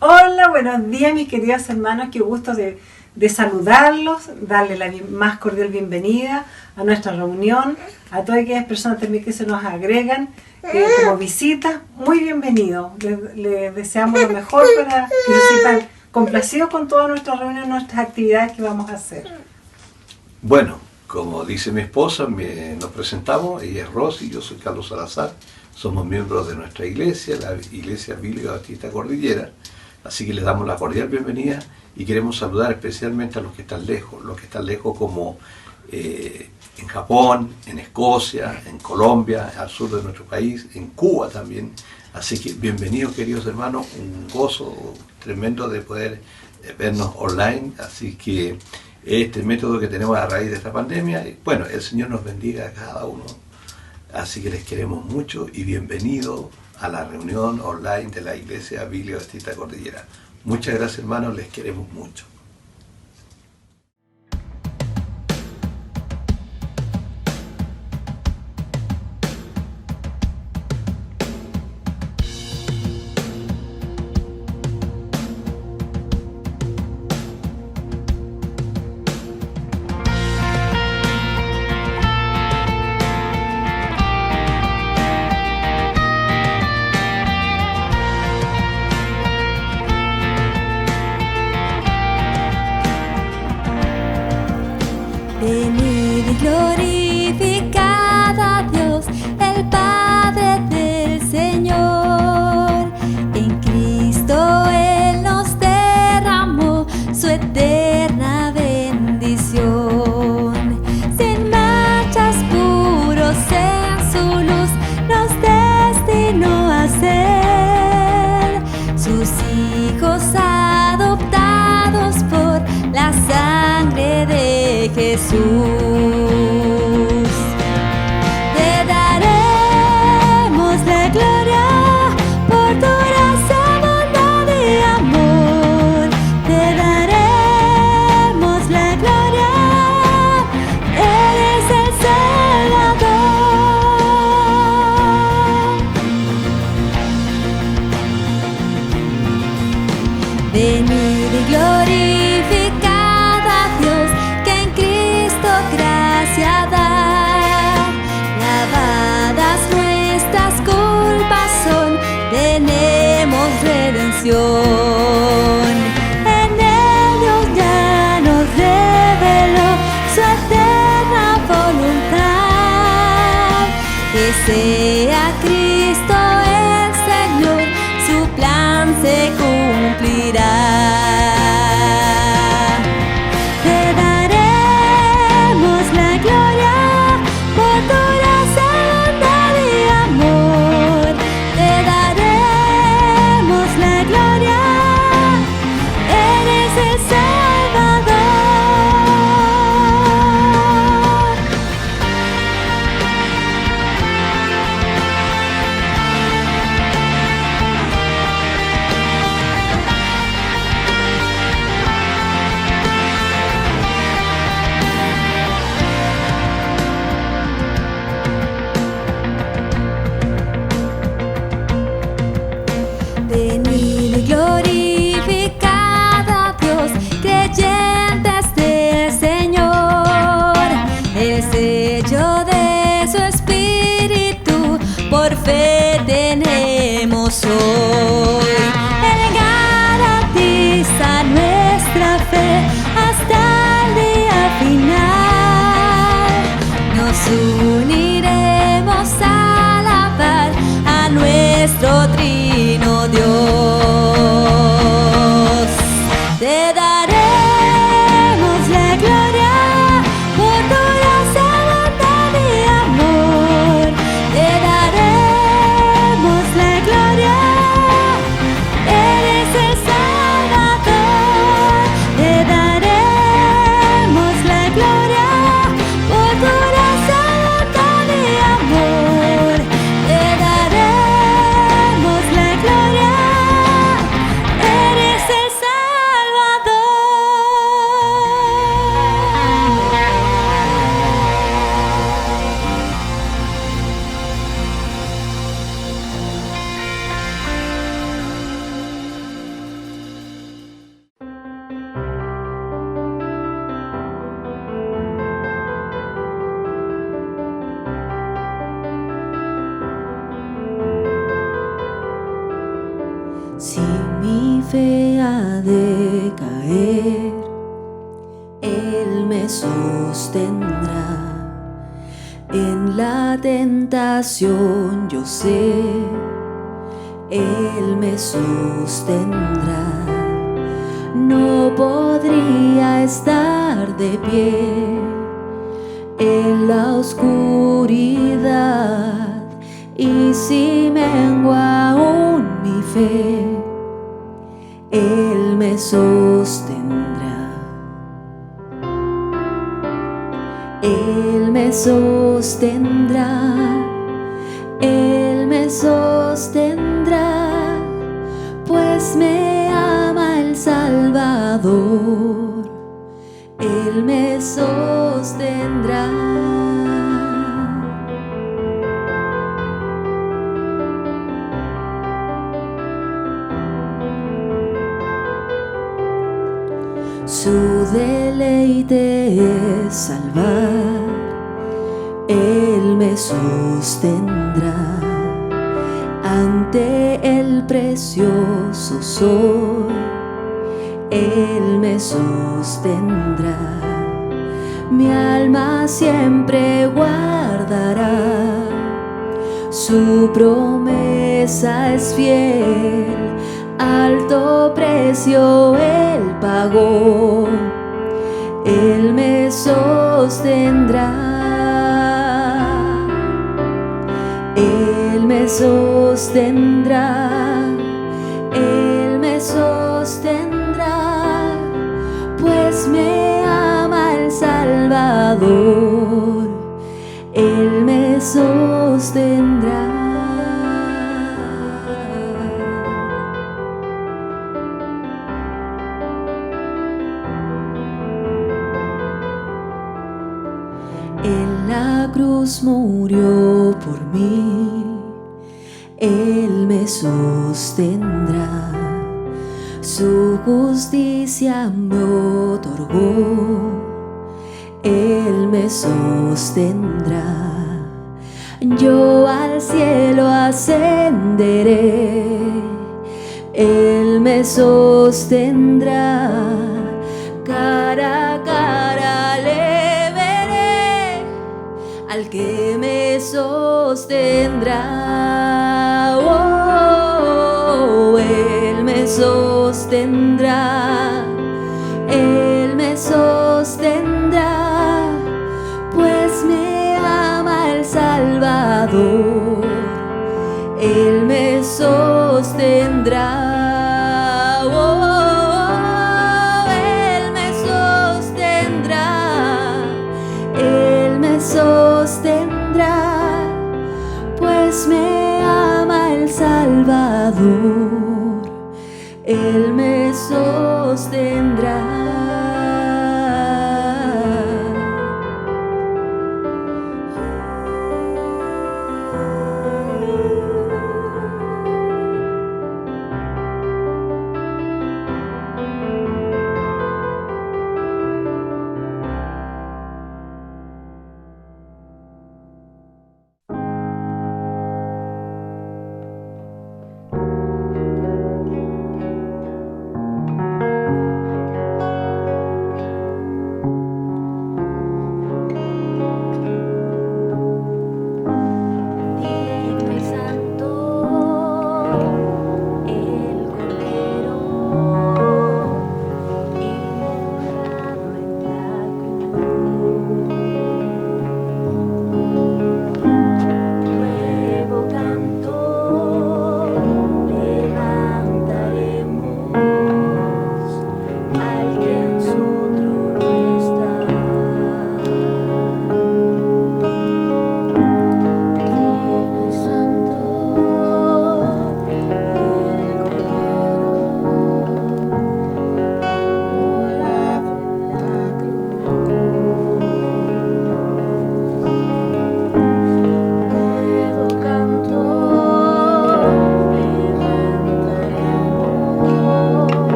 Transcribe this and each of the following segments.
Hola, buenos días mis queridos hermanos, qué gusto de saludarlos, darle la más cordial bienvenida a nuestra reunión, a todas aquellas personas también que se nos agregan como visita, muy bienvenidos, les deseamos lo mejor para que se sientan complacidos con todas nuestras reuniones, nuestras actividades que vamos a hacer. Bueno, como dice mi esposa, nos presentamos, ella es Rosy, yo soy Carlos Salazar, somos miembros de nuestra iglesia, la Iglesia Bíblica Bautista Cordillera. Así que les damos la cordial bienvenida y queremos saludar especialmente a los que están lejos como en Japón, en Escocia, en Colombia, al sur de nuestro país, en Cuba también. Así que bienvenidos queridos hermanos, un gozo tremendo de poder vernos online. Así que este método que tenemos a raíz de esta pandemia, bueno, el Señor nos bendiga a cada uno. Así que les queremos mucho y bienvenidos a la reunión online de la Iglesia Bíblica Bautista Cordillera. Muchas gracias hermanos, les queremos mucho. Venid y glorificad a Dios, el Padre del Señor. En Cristo Él nos derramó su eterna bendición. Sin manchas, puros en su luz, nos destinó a ser sus hijos adoptados por la sangre de Jesús. Te daremos la gloria por tu gracia, bondad y amor. Te daremos la gloria, eres el Salvador. Venid y glorificad a Dios, que en Cristo gracia da. Lavadas nuestras culpas son, tenemos redención. En ellos ya nos reveló su eterna voluntad, que sea Cristo el Señor, su plan se cumplirá. Te daremos la gloria por tu gracia, bondad y amor. Te daremos la gloria, eres el Salvador. me sostendrá. En la tentación yo sé, Él me sostendrá. No podría estar de pie en la oscuridad, y si mengua aún mi fe, Él me sostendrá. Él me sostendrá, Él me sostendrá, pues me ama el Salvador. Él me sostendrá. Su deleite es salvar, Él me sostendrá. Ante el precioso sol, Él me sostendrá. Mi alma siempre guardará, su promesa es fiel. Alto precio Él pagó, Él me sostendrá. Él me sostendrá, Él me sostendrá, pues me ama el Salvador. Él me sostendrá. En la cruz murió por mí, Él me sostendrá. Su justicia me otorgó, Él me sostendrá. Yo al cielo ascenderé, Él me sostendrá. Cara a cara le veré al que me sostendrá. Oh, Él me sostendrá, Él me sostendrá, pues me ama el Salvador. Él me sostendrá. Oh, Él me sostendrá, Él me sostendrá, pues me ama el Salvador. Él me sostendrá.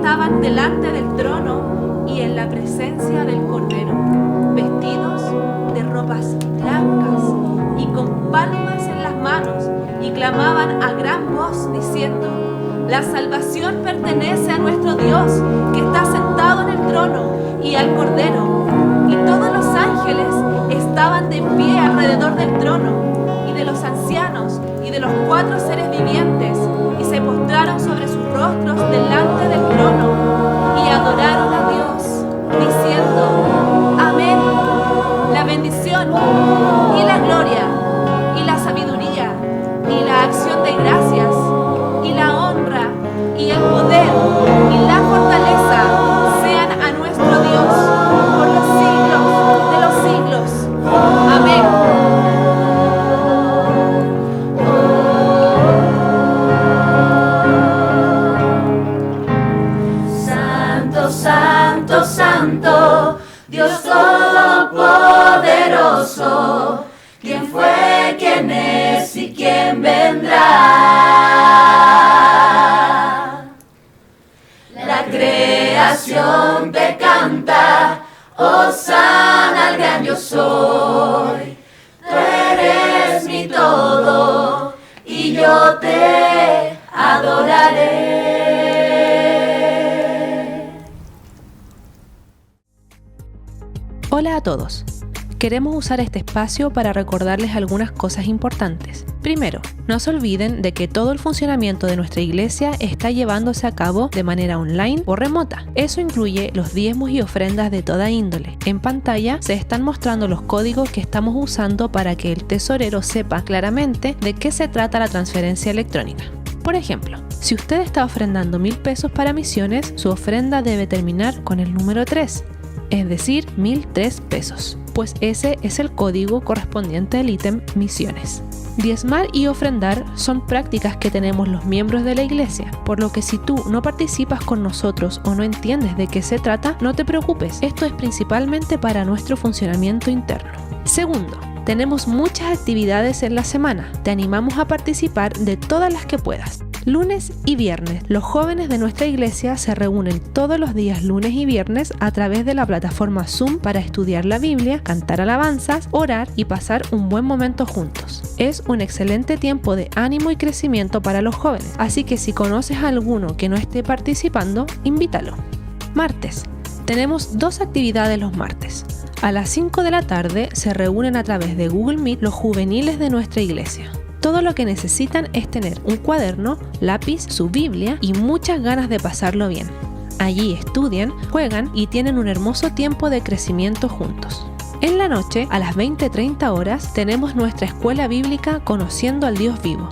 estaban delante del trono y en la presencia del Cordero, vestidos de ropas blancas y con palmas en las manos, y clamaban a gran voz diciendo: la salvación pertenece a nuestro Dios, que está sentado en el trono, y al Cordero. Y todos los ángeles estaban de pie alrededor del trono, y de los ancianos, y de los 4 seres vivientes, y se postraron sobre sus rostros delante del trono, y adoraron a Dios, diciendo: amén. La bendición, y la gloria, y la sabiduría, y la acción de gracias, y la honra, y el poder, y la fortaleza sean a nuestro Dios por los siglos de los siglos. Amén. Santo, santo, santo, Dios todopoderoso, ¿quién fue, quién es y quién vendrá? La creación te canta, hosana al gran yo soy. Tú eres mi todo y yo te adoraré. Hola a todos. Queremos usar este espacio para recordarles algunas cosas importantes. Primero, no se olviden de que todo el funcionamiento de nuestra iglesia está llevándose a cabo de manera online o remota. Eso incluye los diezmos y ofrendas de toda índole. En pantalla se están mostrando los códigos que estamos usando para que el tesorero sepa claramente de qué se trata la transferencia electrónica. Por ejemplo, si usted está ofrendando 1,000 pesos para misiones, su ofrenda debe terminar con el número 3, es decir, 1,003 pesos, pues ese es el código correspondiente al ítem misiones. Diezmar y ofrendar son prácticas que tenemos los miembros de la iglesia, por lo que si tú no participas con nosotros o no entiendes de qué se trata, no te preocupes, esto es principalmente para nuestro funcionamiento interno. Segundo, tenemos muchas actividades en la semana, te animamos a participar de todas las que puedas. Lunes y viernes, los jóvenes de nuestra iglesia se reúnen todos los días lunes y viernes a través de la plataforma Zoom para estudiar la Biblia, cantar alabanzas, orar y pasar un buen momento juntos. Es un excelente tiempo de ánimo y crecimiento para los jóvenes, así que si conoces a alguno que no esté participando, invítalo. Martes. Tenemos 2 actividades los martes. A las 5 de la tarde se reúnen a través de Google Meet los juveniles de nuestra iglesia. Todo lo que necesitan es tener un cuaderno, lápiz, su Biblia y muchas ganas de pasarlo bien. Allí estudian, juegan y tienen un hermoso tiempo de crecimiento juntos. En la noche, a las 20:30 horas, tenemos nuestra escuela bíblica Conociendo al Dios Vivo.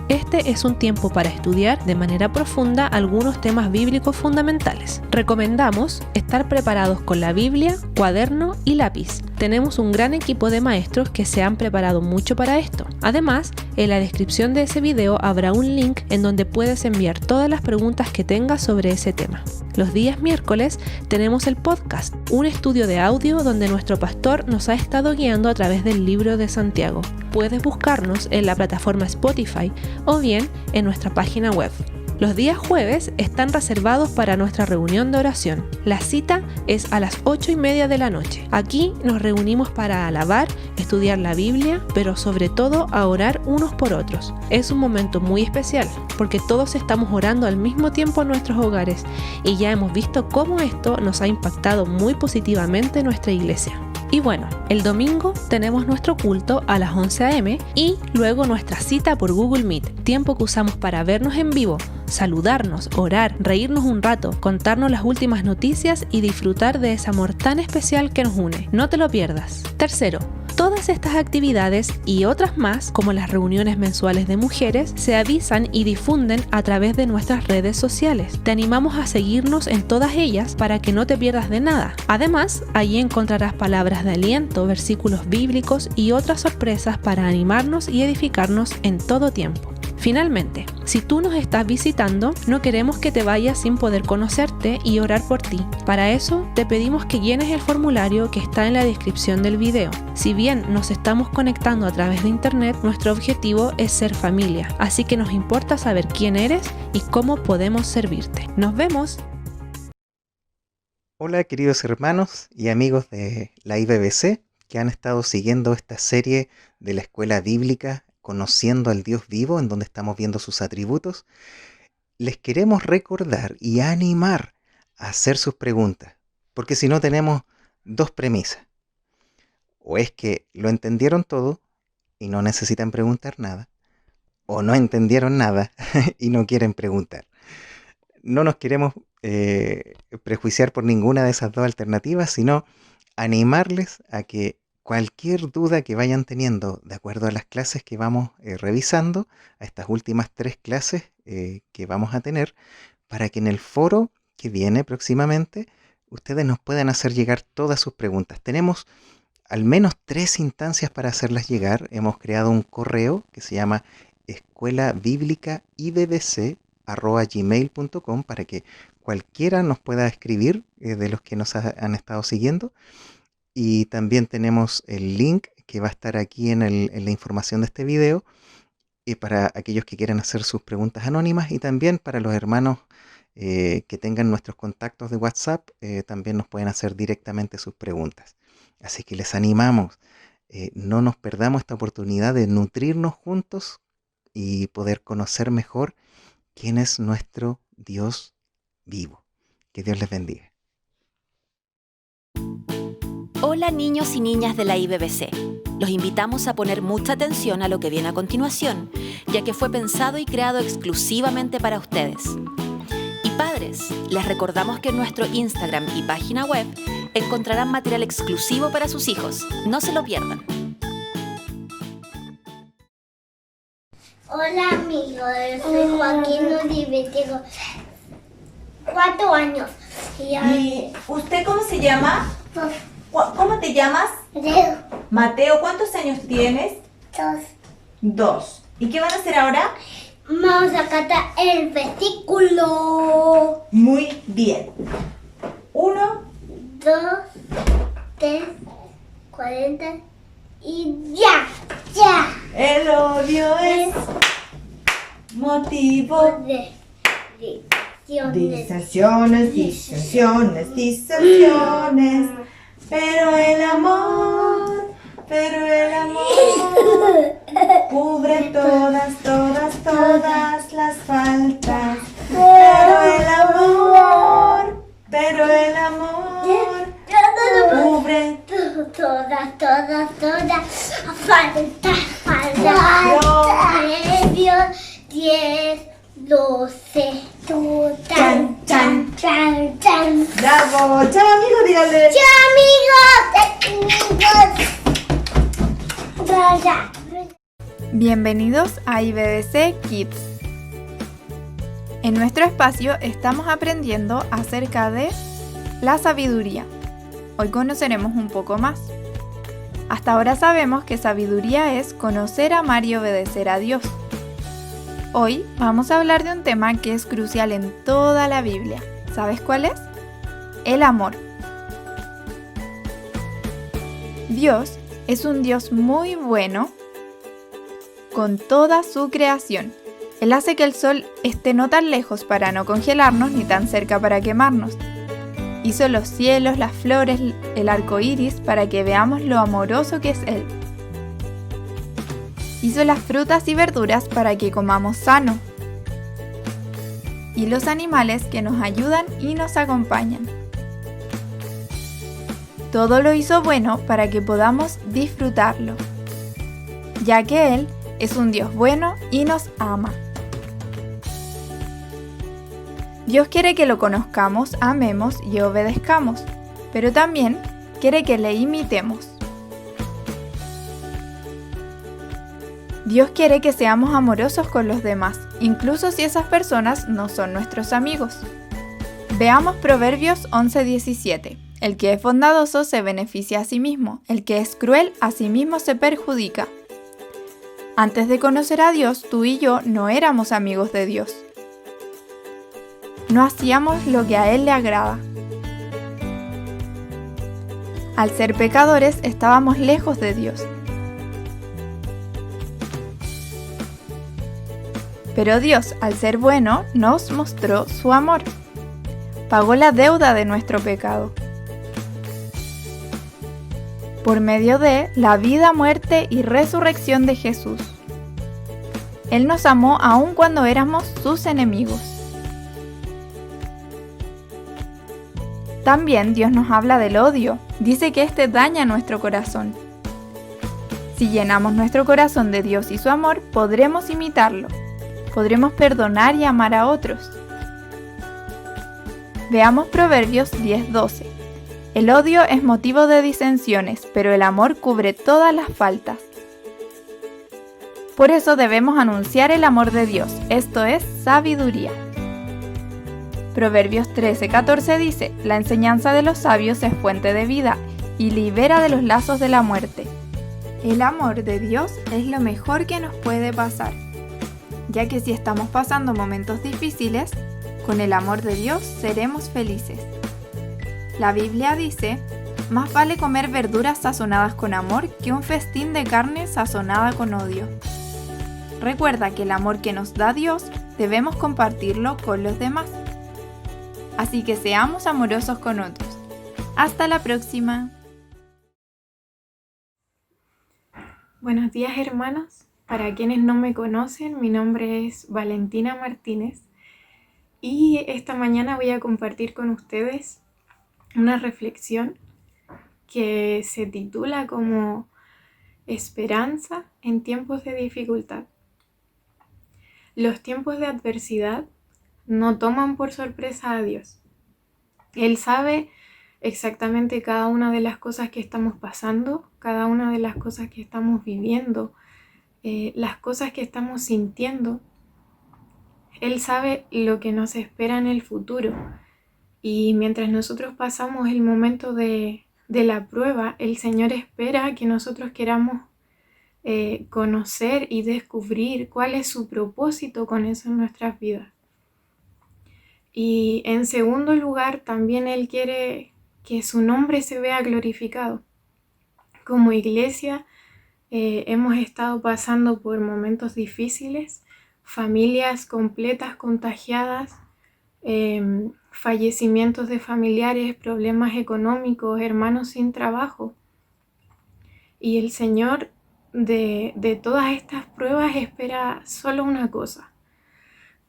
Este es un tiempo para estudiar de manera profunda algunos temas bíblicos fundamentales. Recomendamos estar preparados con la Biblia, cuaderno y lápiz. Tenemos un gran equipo de maestros que se han preparado mucho para esto. Además, en la descripción de ese video habrá un link en donde puedes enviar todas las preguntas que tengas sobre ese tema. Los días miércoles tenemos el podcast, un estudio de audio donde nuestro pastor nos ha estado guiando a través del libro de Santiago. Puedes buscarnos en la plataforma Spotify o bien en nuestra página web. Los días jueves están reservados para nuestra reunión de oración. La cita es a las 8:30 de la noche. Aquí nos reunimos para alabar, estudiar la Biblia, pero sobre todo a orar unos por otros. Es un momento muy especial porque todos estamos orando al mismo tiempo en nuestros hogares y ya hemos visto cómo esto nos ha impactado muy positivamente en nuestra iglesia. Y bueno, el domingo tenemos nuestro culto a las 11 a.m. y luego nuestra cita por Google Meet, tiempo que usamos para vernos en vivo, saludarnos, orar, reírnos un rato, contarnos las últimas noticias y disfrutar de ese amor tan especial que nos une. No te lo pierdas. Tercero, todas estas actividades y otras más, como las reuniones mensuales de mujeres, se avisan y difunden a través de nuestras redes sociales. Te animamos a seguirnos en todas ellas para que no te pierdas de nada. Además, allí encontrarás palabras de aliento, versículos bíblicos y otras sorpresas para animarnos y edificarnos en todo tiempo. Finalmente, si tú nos estás visitando, no queremos que te vayas sin poder conocerte y orar por ti. Para eso, te pedimos que llenes el formulario que está en la descripción del video. Si bien nos estamos conectando a través de internet, nuestro objetivo es ser familia, así que nos importa saber quién eres y cómo podemos servirte. ¡Nos vemos! Hola queridos hermanos y amigos de la IBBC que han estado siguiendo esta serie de la escuela bíblica Conociendo al Dios Vivo, en donde estamos viendo sus atributos. Les queremos recordar y animar a hacer sus preguntas, porque si no tenemos dos premisas. O es que lo entendieron todo y no necesitan preguntar nada, o no entendieron nada y no quieren preguntar. No nos queremos prejuiciar por ninguna de esas dos alternativas, sino animarles a que cualquier duda que vayan teniendo de acuerdo a las clases que vamos revisando, a estas últimas 3 clases que vamos a tener, para que en el foro que viene próximamente ustedes nos puedan hacer llegar todas sus preguntas. Tenemos al menos 3 instancias para hacerlas llegar. Hemos creado un correo que se llama escuelabiblicaIBBC@gmail.com para que cualquiera nos pueda escribir de los que nos han estado siguiendo. Y también tenemos el link que va a estar aquí en la información de este video para aquellos que quieran hacer sus preguntas anónimas, y también para los hermanos que tengan nuestros contactos de WhatsApp, también nos pueden hacer directamente sus preguntas. Así que les animamos, no nos perdamos esta oportunidad de nutrirnos juntos y poder conocer mejor quién es nuestro Dios vivo. Que Dios les bendiga. Hola niños y niñas de la IBBC. Los invitamos a poner mucha atención a lo que viene a continuación, ya que fue pensado y creado exclusivamente para ustedes. Y padres, les recordamos que en nuestro Instagram y página web encontrarán material exclusivo para sus hijos. No se lo pierdan. Hola amigos, soy Joaquín Uribe, tengo 4 años. ¿Y usted cómo se llama? ¿Cómo te llamas? Mateo. Mateo, ¿cuántos años tienes? 2. 2. ¿Y qué van a hacer ahora? Vamos a cantar el versículo. Muy bien. 1, 2, 3, 40 y ya. El odio es motivo de diserciones, pero el amor cubre todas las faltas, pero el amor cubre todas faltas. 10, 12, Chan. Chan. Bravo. Chao amigos, díganle. ¡Chao amigos! Bienvenidos a IBBC Kids. En nuestro espacio estamos aprendiendo acerca de la sabiduría. Hoy conoceremos un poco más. Hasta ahora sabemos que sabiduría es conocer, amar y obedecer a Dios. Hoy vamos a hablar de un tema que es crucial en toda la Biblia. ¿Sabes cuál es? El amor. Dios es un Dios muy bueno con toda su creación. Él hace que el sol esté no tan lejos para no congelarnos ni tan cerca para quemarnos. Hizo los cielos, las flores, el arco iris para que veamos lo amoroso que es Él. Hizo las frutas y verduras para que comamos sano. Y los animales que nos ayudan y nos acompañan. Todo lo hizo bueno para que podamos disfrutarlo, ya que Él es un Dios bueno y nos ama. Dios quiere que lo conozcamos, amemos y obedezcamos, pero también quiere que le imitemos. Dios quiere que seamos amorosos con los demás, incluso si esas personas no son nuestros amigos. Veamos Proverbios 11:17. El que es bondadoso se beneficia a sí mismo, el que es cruel a sí mismo se perjudica. Antes de conocer a Dios, tú y yo no éramos amigos de Dios. No hacíamos lo que a Él le agrada. Al ser pecadores, estábamos lejos de Dios. Pero Dios, al ser bueno, nos mostró su amor. pagó la deuda de nuestro pecado. Por medio de la vida, muerte y resurrección de Jesús. Él nos amó aun cuando éramos sus enemigos. También Dios nos habla del odio. Dice que este daña nuestro corazón. Si llenamos nuestro corazón de Dios y su amor, podremos imitarlo. Podremos perdonar y amar a otros. Veamos Proverbios 10:12. El odio es motivo de disensiones, pero el amor cubre todas las faltas. Por eso debemos anunciar el amor de Dios, esto es sabiduría. Proverbios 13:14 dice, la enseñanza de los sabios es fuente de vida y libera de los lazos de la muerte. El amor de Dios es lo mejor que nos puede pasar, ya que si estamos pasando momentos difíciles, con el amor de Dios seremos felices. La Biblia dice, más vale comer verduras sazonadas con amor que un festín de carne sazonada con odio. Recuerda que el amor que nos da Dios debemos compartirlo con los demás. Así que seamos amorosos con otros. Hasta la próxima. Buenos días, hermanos. Para quienes no me conocen, mi nombre es Valentina Martínez y esta mañana voy a compartir con ustedes una reflexión que se titula como Esperanza en tiempos de dificultad. Los tiempos de adversidad no toman por sorpresa a Dios. Él sabe exactamente cada una de las cosas que estamos pasando, cada una de las cosas que estamos viviendo, las cosas que estamos sintiendo. Él sabe lo que nos espera en el futuro. Y mientras nosotros pasamos el momento de la prueba, el Señor espera que nosotros queramos conocer y descubrir cuál es su propósito con eso en nuestras vidas. Y en segundo lugar, también Él quiere que su nombre se vea glorificado. Como iglesia hemos estado pasando por momentos difíciles, familias completas contagiadas, fallecimientos de familiares, problemas económicos, hermanos sin trabajo. Y el Señor de todas estas pruebas espera solo una cosa,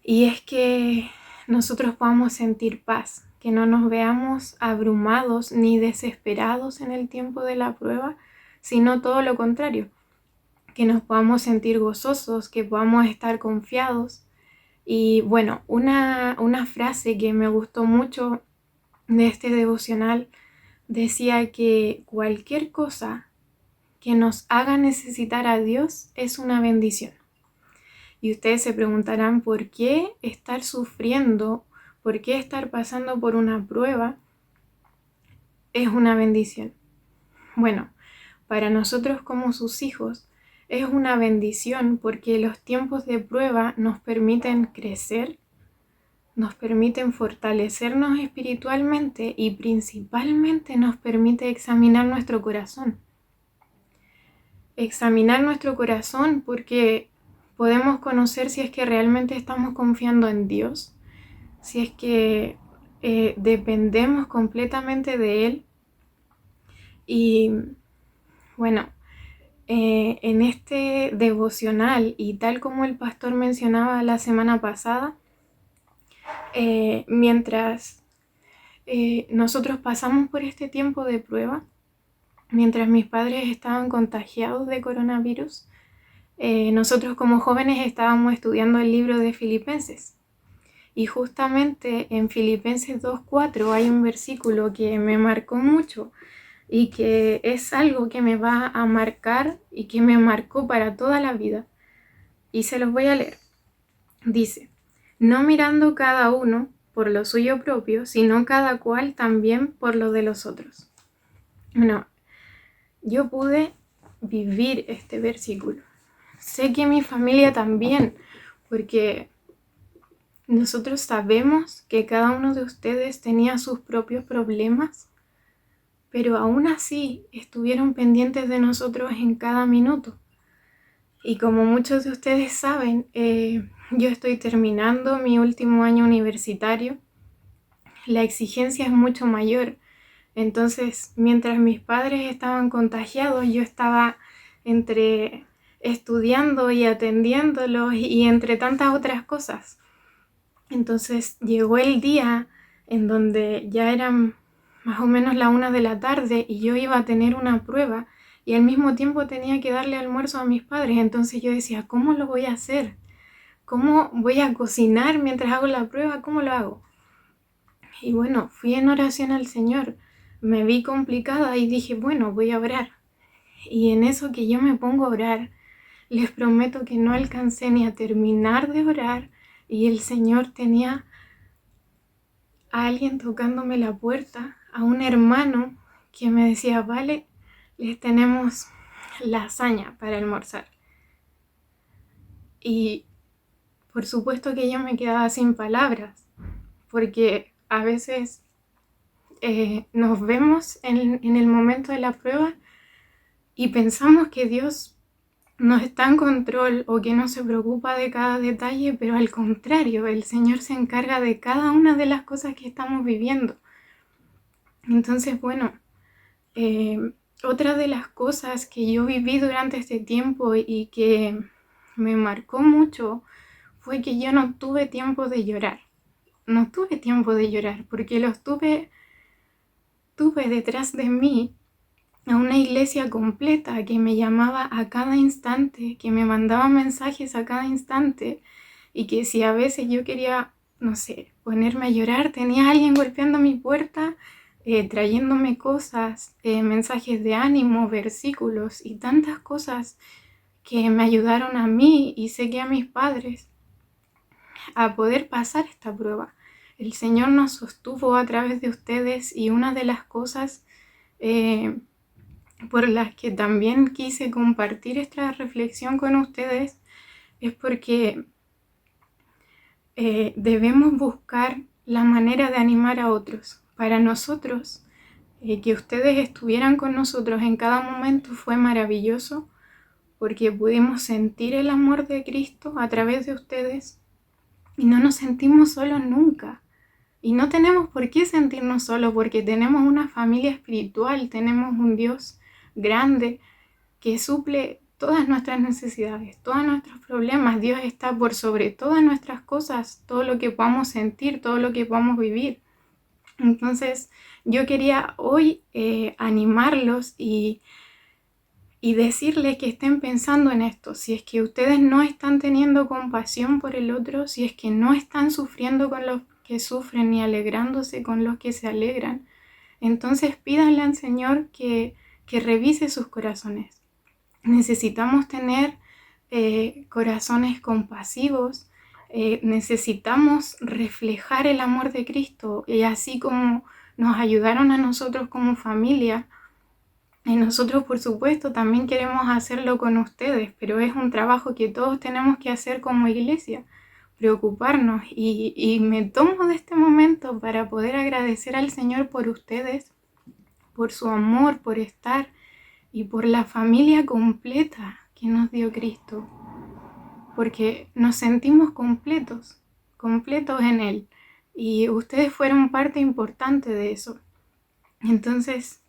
y es que nosotros podamos sentir paz, que no nos veamos abrumados ni desesperados en el tiempo de la prueba, sino todo lo contrario, que nos podamos sentir gozosos, que podamos estar confiados. Y bueno, una frase que me gustó mucho de este devocional decía que cualquier cosa que nos haga necesitar a Dios es una bendición. Y ustedes se preguntarán por qué estar sufriendo, por qué estar pasando por una prueba es una bendición. Bueno, para nosotros como sus hijos es una bendición porque los tiempos de prueba nos permiten crecer, nos permiten fortalecernos espiritualmente y principalmente nos permite examinar nuestro corazón. Examinar nuestro corazón porque podemos conocer si es que realmente estamos confiando en Dios, si es que dependemos completamente de Él. Y bueno, en este devocional, y tal como el pastor mencionaba la semana pasada, mientras nosotros pasamos por este tiempo de prueba, mientras mis padres estaban contagiados de coronavirus, nosotros como jóvenes estábamos estudiando el libro de Filipenses. Y justamente en Filipenses 2:4 hay un versículo que me marcó mucho y que es algo que me va a marcar y que me marcó para toda la vida. Y se los voy a leer. Dice, no mirando cada uno por lo suyo propio, sino cada cual también por lo de los otros. Bueno, yo pude vivir este versículo. Sé que mi familia también, porque nosotros sabemos que cada uno de ustedes tenía sus propios problemas, pero aún así estuvieron pendientes de nosotros en cada minuto. Y como muchos de ustedes saben, yo estoy terminando mi último año universitario. la exigencia es mucho mayor. Entonces, mientras mis padres estaban contagiados, yo estaba entre estudiando y atendiéndolos y entre tantas otras cosas. Entonces llegó el día en donde ya eran más o menos la 1 de la tarde y yo iba a tener una prueba y al mismo tiempo tenía que darle almuerzo a mis padres. Entonces yo decía, ¿cómo lo voy a hacer? ¿Cómo voy a cocinar mientras hago la prueba? ¿Cómo lo hago? Y bueno, fui en oración al Señor. Me vi complicada y dije, bueno, voy a orar. Y en eso que yo me pongo a orar, les prometo que no alcancé ni a terminar de orar y el Señor tenía a alguien tocándome la puerta, a un hermano que me decía, vale, les tenemos lasaña para almorzar. Y por supuesto que yo me quedaba sin palabras, porque a veces nos vemos en el momento de la prueba y pensamos que Dios no está en control o que no se preocupa de cada detalle, pero al contrario, el Señor se encarga de cada una de las cosas que estamos viviendo. Entonces, bueno, otra de las cosas que yo viví durante este tiempo y que me marcó mucho fue que yo no tuve tiempo de llorar. No tuve tiempo de llorar porque los tuve detrás de mí a una iglesia completa que me llamaba a cada instante, que me mandaba mensajes a cada instante y que si a veces yo quería, no sé, ponerme a llorar, tenía alguien golpeando mi puerta, trayéndome cosas, mensajes de ánimo, versículos y tantas cosas que me ayudaron a mí y sé que a mis padres a poder pasar esta prueba. El Señor nos sostuvo a través de ustedes y una de las cosas por las que también quise compartir esta reflexión con ustedes es porque debemos buscar la manera de animar a otros. Para nosotros, que ustedes estuvieran con nosotros en cada momento fue maravilloso porque pudimos sentir el amor de Cristo a través de ustedes y no nos sentimos solos nunca. Y no tenemos por qué sentirnos solos porque tenemos una familia espiritual, tenemos un Dios grande que suple todas nuestras necesidades, todos nuestros problemas. Dios está por sobre todas nuestras cosas, todo lo que podamos sentir, todo lo que podamos vivir. Entonces yo quería hoy animarlos y decirles que estén pensando en esto. Si es que ustedes no están teniendo compasión por el otro, si es que no están sufriendo con los que sufren ni alegrándose con los que se alegran, entonces pídanle al Señor que revise sus corazones. Necesitamos tener corazones compasivos, necesitamos reflejar el amor de Cristo y así como nos ayudaron a nosotros como familia, y nosotros por supuesto también queremos hacerlo con ustedes, pero es un trabajo que todos tenemos que hacer como iglesia, preocuparnos y me tomo de este momento para poder agradecer al Señor por ustedes, por su amor, por estar y por la familia completa que nos dio Cristo, porque nos sentimos completos en Él y ustedes fueron parte importante de eso. Entonces,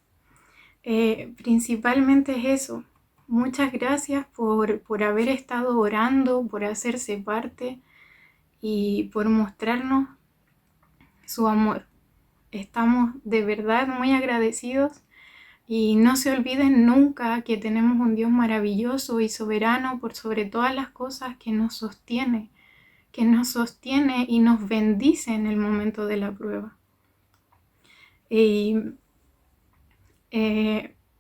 principalmente es eso. Muchas gracias por haber estado orando, por hacerse parte y por mostrarnos su amor. Estamos de verdad muy agradecidos y no se olviden nunca que tenemos un Dios maravilloso y soberano por sobre todas las cosas que nos sostiene y nos bendice en el momento de la prueba. Y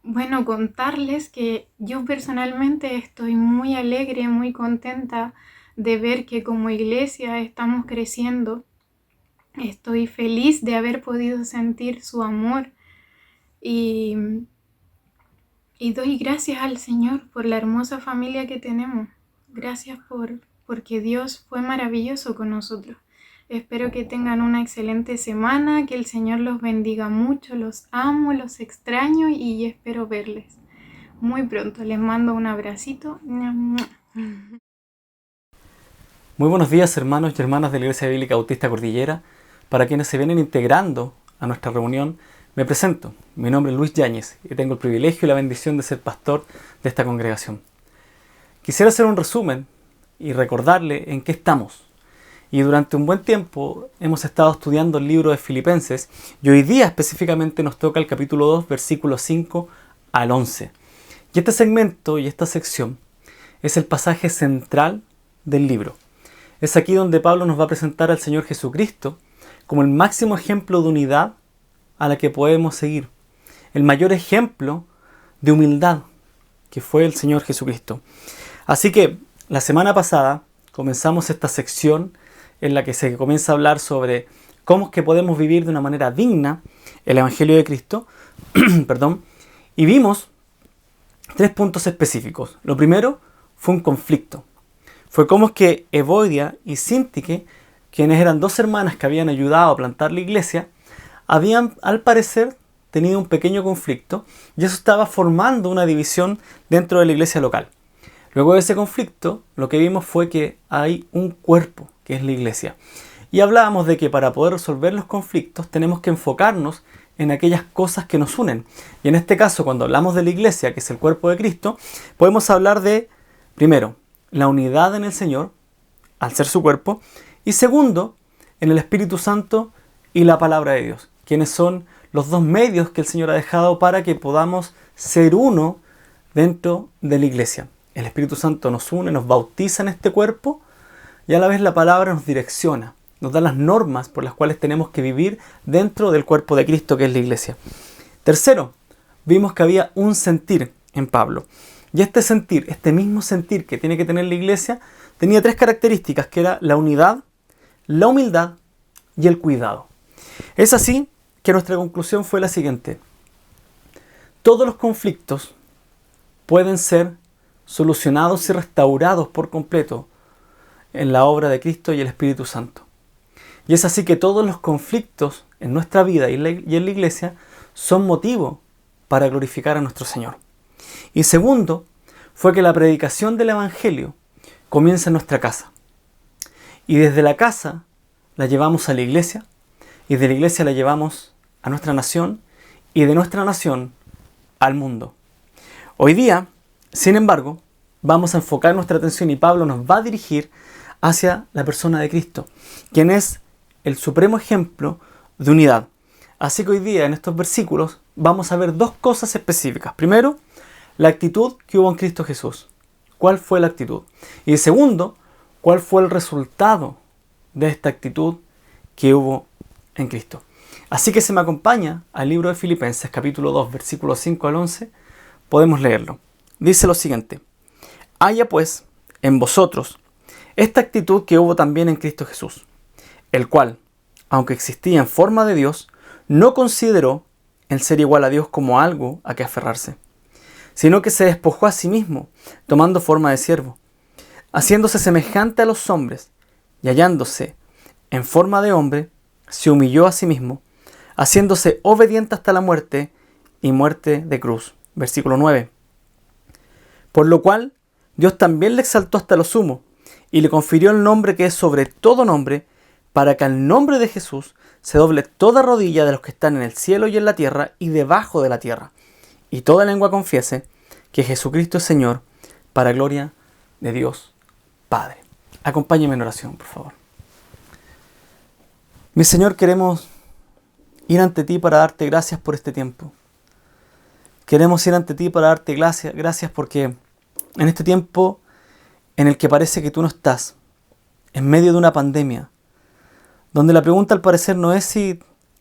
bueno, contarles que yo personalmente estoy muy alegre, muy contenta de ver que como iglesia estamos creciendo. Estoy feliz de haber podido sentir su amor y doy gracias al Señor por la hermosa familia que tenemos. Gracias porque Dios fue maravilloso con nosotros. Espero que tengan una excelente semana, que el Señor los bendiga mucho, los amo, los extraño y espero verles muy pronto. Les mando un abracito. Muy buenos días, hermanos y hermanas de la Iglesia Bíblica Bautista Cordillera. Para quienes se vienen integrando a nuestra reunión, me presento. Mi nombre es Luis Yáñez y tengo el privilegio y la bendición de ser pastor de esta congregación. Quisiera hacer un resumen y recordarle en qué estamos. Y durante un buen tiempo hemos estado estudiando el libro de Filipenses y hoy día específicamente nos toca el capítulo 2, versículos 5 al 11. Y este segmento y esta sección es el pasaje central del libro. Es aquí donde Pablo nos va a presentar al Señor Jesucristo como el máximo ejemplo de unidad a la que podemos seguir. El mayor ejemplo de humildad que fue el Señor Jesucristo. Así que la semana pasada comenzamos esta sección en la que se comienza a hablar sobre cómo es que podemos vivir de una manera digna el Evangelio de Cristo. Perdón. Y vimos 3 puntos específicos. Lo primero fue un conflicto. Fue cómo es que Evodia y Síntique, quienes eran 2 hermanas que habían ayudado a plantar la iglesia, habían al parecer tenido un pequeño conflicto y eso estaba formando una división dentro de la iglesia local. Luego de ese conflicto, lo que vimos fue que hay un cuerpo, que es la iglesia. Y hablábamos de que para poder resolver los conflictos tenemos que enfocarnos en aquellas cosas que nos unen. Y en este caso, cuando hablamos de la iglesia, que es el cuerpo de Cristo, podemos hablar de, primero, la unidad en el Señor, al ser su cuerpo, y segundo, en el Espíritu Santo y la palabra de Dios, quienes son los 2 medios que el Señor ha dejado para que podamos ser uno dentro de la iglesia. El Espíritu Santo nos une, nos bautiza en este cuerpo y a la vez la palabra nos direcciona, nos da las normas por las cuales tenemos que vivir dentro del cuerpo de Cristo que es la iglesia. Tercero, vimos que había un sentir en Pablo. Y este sentir, este mismo sentir que tiene que tener la iglesia, tenía 3 características, que era la unidad, la humildad y el cuidado. Es así que nuestra conclusión fue la siguiente. Todos los conflictos pueden ser solucionados y restaurados por completo en la obra de Cristo y el Espíritu Santo. Y es así que todos los conflictos en nuestra vida y en la iglesia son motivo para glorificar a nuestro Señor. Y segundo, fue que la predicación del Evangelio comienza en nuestra casa. Y desde la casa la llevamos a la iglesia, y de la iglesia la llevamos a nuestra nación, y de nuestra nación al mundo. Hoy día, sin embargo, vamos a enfocar nuestra atención y Pablo nos va a dirigir hacia la persona de Cristo, quien es el supremo ejemplo de unidad. Así que hoy día en estos versículos vamos a ver 2 cosas específicas. Primero, la actitud que hubo en Cristo Jesús. ¿Cuál fue la actitud? Y segundo, ¿cuál fue el resultado de esta actitud que hubo en Cristo? Así que se me acompaña al libro de Filipenses, capítulo 2, versículos 5 al 11. Podemos leerlo. Dice lo siguiente: haya pues en vosotros esta actitud que hubo también en Cristo Jesús, el cual, aunque existía en forma de Dios, no consideró el ser igual a Dios como algo a que aferrarse, sino que se despojó a sí mismo, tomando forma de siervo, haciéndose semejante a los hombres, y hallándose en forma de hombre, se humilló a sí mismo, haciéndose obediente hasta la muerte y muerte de cruz. Versículo 9. Por lo cual Dios también le exaltó hasta lo sumo y le confirió el nombre que es sobre todo nombre, para que al nombre de Jesús se doble toda rodilla de los que están en el cielo y en la tierra y debajo de la tierra, y toda lengua confiese que Jesucristo es Señor, para gloria de Dios Padre. Acompáñeme en oración, por favor. Mi Señor, queremos ir ante ti para darte gracias por este tiempo. Queremos ir ante ti para darte gracias porque en este tiempo en el que parece que tú no estás, en medio de una pandemia, donde la pregunta al parecer no es si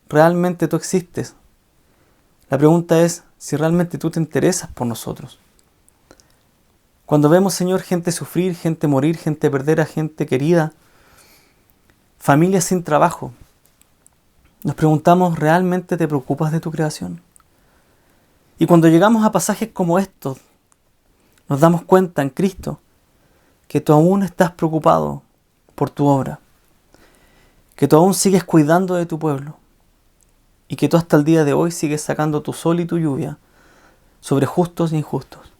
realmente tú existes. La pregunta es si realmente tú te interesas por nosotros. Cuando vemos, Señor, gente sufrir, gente morir, gente perder a gente querida, familias sin trabajo, nos preguntamos, ¿realmente te preocupas de tu creación? Y cuando llegamos a pasajes como estos, nos damos cuenta en Cristo que tú aún estás preocupado por tu obra, que tú aún sigues cuidando de tu pueblo y que tú hasta el día de hoy sigues sacando tu sol y tu lluvia sobre justos e injustos.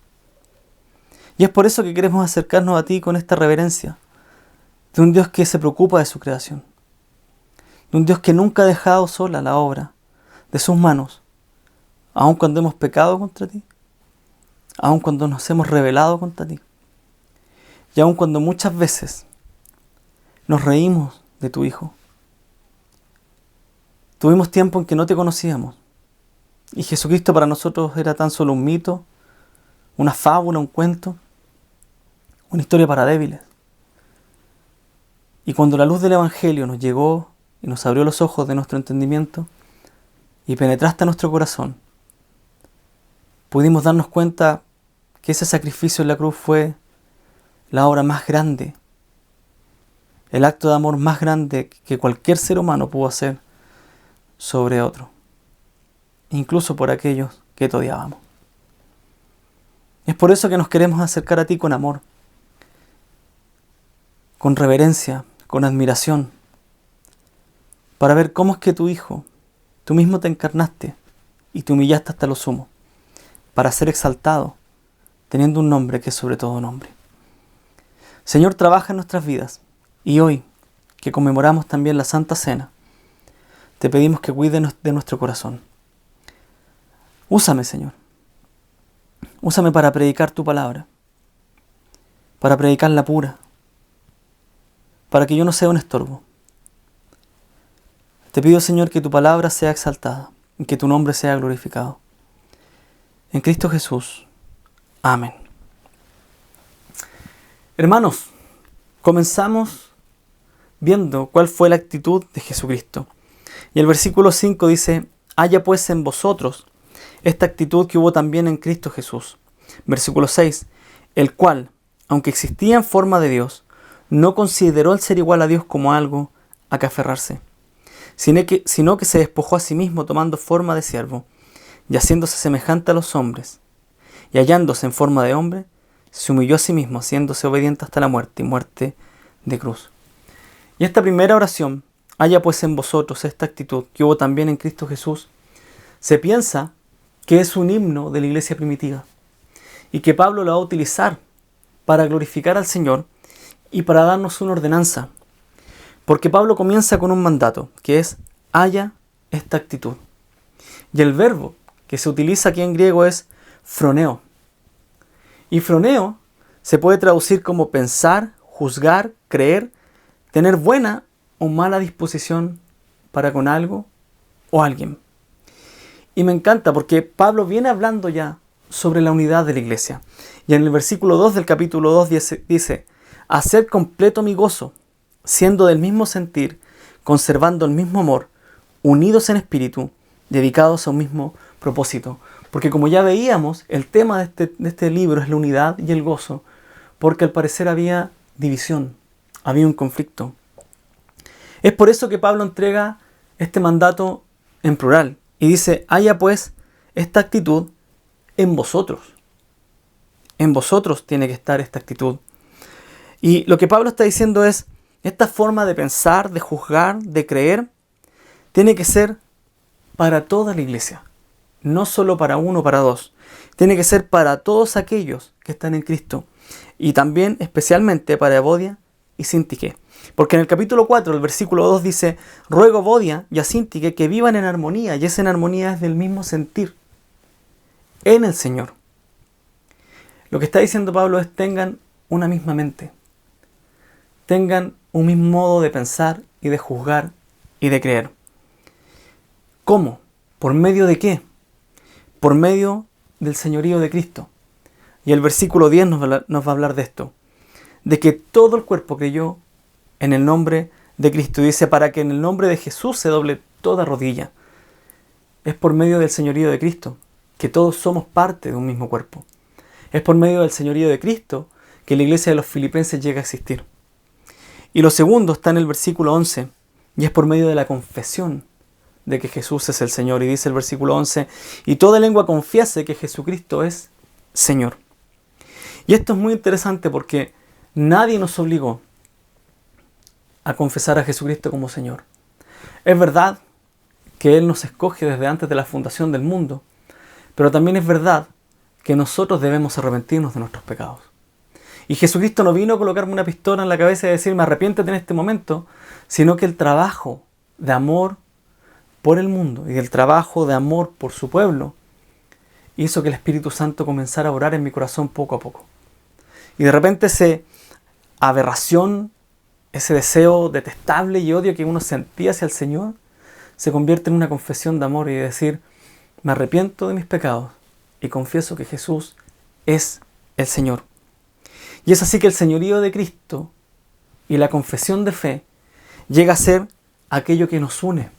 Y es por eso que queremos acercarnos a ti con esta reverencia de un Dios que se preocupa de su creación, de un Dios que nunca ha dejado sola la obra de sus manos, aun cuando hemos pecado contra ti, aun cuando nos hemos rebelado contra ti, y aun cuando muchas veces nos reímos de tu Hijo. Tuvimos tiempo en que no te conocíamos, y Jesucristo para nosotros era tan solo un mito, una fábula, un cuento, una historia para débiles. Y cuando la luz del Evangelio nos llegó y nos abrió los ojos de nuestro entendimiento y penetraste a nuestro corazón, pudimos darnos cuenta que ese sacrificio en la cruz fue la obra más grande, el acto de amor más grande que cualquier ser humano pudo hacer sobre otro, incluso por aquellos que te odiábamos. Es por eso que nos queremos acercar a ti con amor, con reverencia, con admiración, para ver cómo es que tu Hijo, tú mismo te encarnaste y te humillaste hasta lo sumo, para ser exaltado, teniendo un nombre que es sobre todo nombre. Señor, trabaja en nuestras vidas, y hoy, que conmemoramos también la Santa Cena, te pedimos que cuides de nuestro corazón. Úsame, Señor. Úsame para predicar tu palabra, para predicarla pura, para que yo no sea un estorbo. Te pido, Señor, que tu palabra sea exaltada y que tu nombre sea glorificado. En Cristo Jesús. Amén. Hermanos, comenzamos viendo cuál fue la actitud de Jesucristo. Y el versículo 5 dice: haya pues en vosotros esta actitud que hubo también en Cristo Jesús. Versículo 6, el cual, aunque existía en forma de Dios, no consideró el ser igual a Dios como algo a que aferrarse, sino que se despojó a sí mismo tomando forma de siervo, y haciéndose semejante a los hombres, y hallándose en forma de hombre, se humilló a sí mismo, haciéndose obediente hasta la muerte, y muerte de cruz. Y esta primera oración, haya pues en vosotros esta actitud que hubo también en Cristo Jesús, se piensa que es un himno de la iglesia primitiva, y que Pablo lo va a utilizar para glorificar al Señor y para darnos una ordenanza. Porque Pablo comienza con un mandato, que es haya esta actitud. Y el verbo que se utiliza aquí en griego es phroneo. Y phroneo se puede traducir como pensar, juzgar, creer, tener buena o mala disposición para con algo o alguien. Y me encanta porque Pablo viene hablando ya sobre la unidad de la iglesia. Y en el versículo 2 del capítulo 2 dice: hacer completo mi gozo, siendo del mismo sentir, conservando el mismo amor, unidos en espíritu, dedicados a un mismo propósito. Porque como ya veíamos, el tema de este libro es la unidad y el gozo, porque al parecer había división, había un conflicto. Es por eso que Pablo entrega este mandato en plural y dice: haya pues esta actitud en vosotros. En vosotros tiene que estar esta actitud. Y lo que Pablo está diciendo es: esta forma de pensar, de juzgar, de creer, tiene que ser para toda la iglesia. No solo para uno o para dos. Tiene que ser para todos aquellos que están en Cristo. Y también especialmente para Evodia y Síntique. Porque en el capítulo 4, el versículo 2 dice: ruego a Evodia y a Síntique que vivan en armonía. Y esa en armonía es del mismo sentir en el Señor. Lo que está diciendo Pablo es: tengan una misma mente. Tengan un mismo modo de pensar y de juzgar y de creer. ¿Cómo? ¿Por medio de qué? Por medio del señorío de Cristo. Y el versículo 10 nos va a hablar de esto. De que todo el cuerpo creyó en el nombre de Cristo. Dice: para que en el nombre de Jesús se doble toda rodilla. Es por medio del señorío de Cristo que todos somos parte de un mismo cuerpo. Es por medio del señorío de Cristo que la iglesia de los Filipenses llega a existir. Y lo segundo está en el versículo 11, y es por medio de la confesión de que Jesús es el Señor. Y dice el versículo 11, y toda lengua confiese que Jesucristo es Señor. Y esto es muy interesante porque nadie nos obligó a confesar a Jesucristo como Señor. Es verdad que Él nos escoge desde antes de la fundación del mundo, pero también es verdad que nosotros debemos arrepentirnos de nuestros pecados. Y Jesucristo no vino a colocarme una pistola en la cabeza y decirme: arrepiéntete en este momento, sino que el trabajo de amor por el mundo y del trabajo de amor por su pueblo, hizo que el Espíritu Santo comenzara a orar en mi corazón poco a poco. Y de repente esa aberración, ese deseo detestable y odio que uno sentía hacia el Señor, se convierte en una confesión de amor y de decir, me arrepiento de mis pecados y confieso que Jesús es el Señor. Y es así que el señorío de Cristo y la confesión de fe llega a ser aquello que nos une,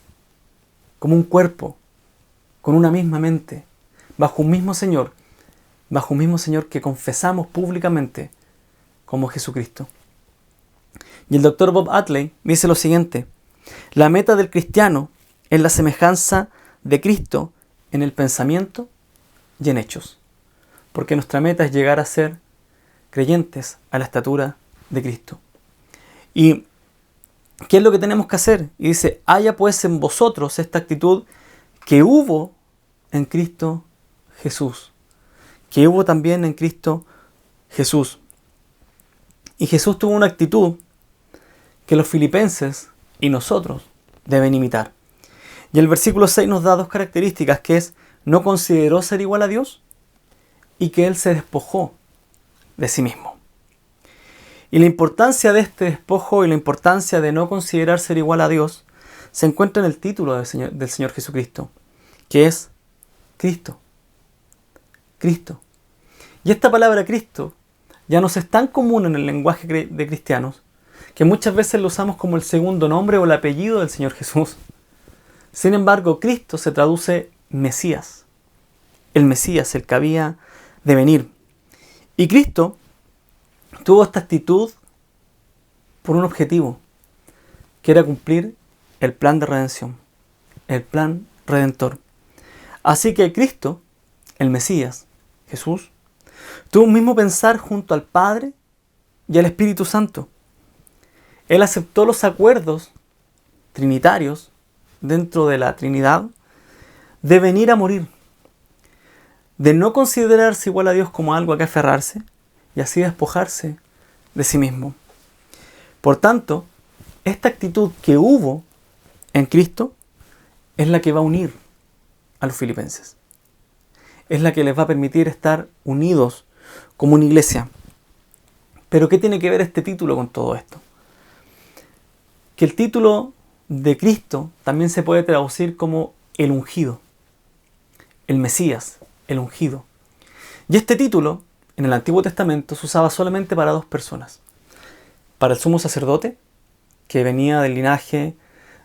como un cuerpo, con una misma mente, bajo un mismo Señor que confesamos públicamente como Jesucristo. Y el doctor Bob Atley dice lo siguiente: la meta del cristiano es la semejanza de Cristo en el pensamiento y en hechos, porque nuestra meta es llegar a ser creyentes a la estatura de Cristo. ¿Y qué es lo que tenemos que hacer? Y dice, haya pues en vosotros esta actitud que hubo en Cristo Jesús, que hubo también en Cristo Jesús. Y Jesús tuvo una actitud que los filipenses y nosotros deben imitar. Y el versículo 6 nos da dos características, que es, no consideró ser igual a Dios y que Él se despojó de sí mismo. Y la importancia de este despojo y la importancia de no considerar ser igual a Dios se encuentra en el título del Señor Jesucristo, que es Cristo. Cristo. Y esta palabra Cristo ya no es tan común en el lenguaje de cristianos, que muchas veces lo usamos como el segundo nombre o el apellido del Señor Jesús. Sin embargo, Cristo se traduce Mesías, el que había de venir. Y Cristo tuvo esta actitud por un objetivo, que era cumplir el plan de redención, el plan redentor. Así que Cristo, el Mesías, Jesús, tuvo un mismo pensar junto al Padre y al Espíritu Santo. Él aceptó los acuerdos trinitarios dentro de la Trinidad de venir a morir, de no considerarse igual a Dios como algo a que aferrarse y así despojarse de sí mismo. Por tanto, esta actitud que hubo en Cristo es la que va a unir a los filipenses. Es la que les va a permitir estar unidos como una iglesia. Pero ¿qué tiene que ver este título con todo esto? Que el título de Cristo también se puede traducir como el ungido, el Mesías, el ungido. Y este título en el Antiguo Testamento se usaba solamente para dos personas. Para el sumo sacerdote, que venía del linaje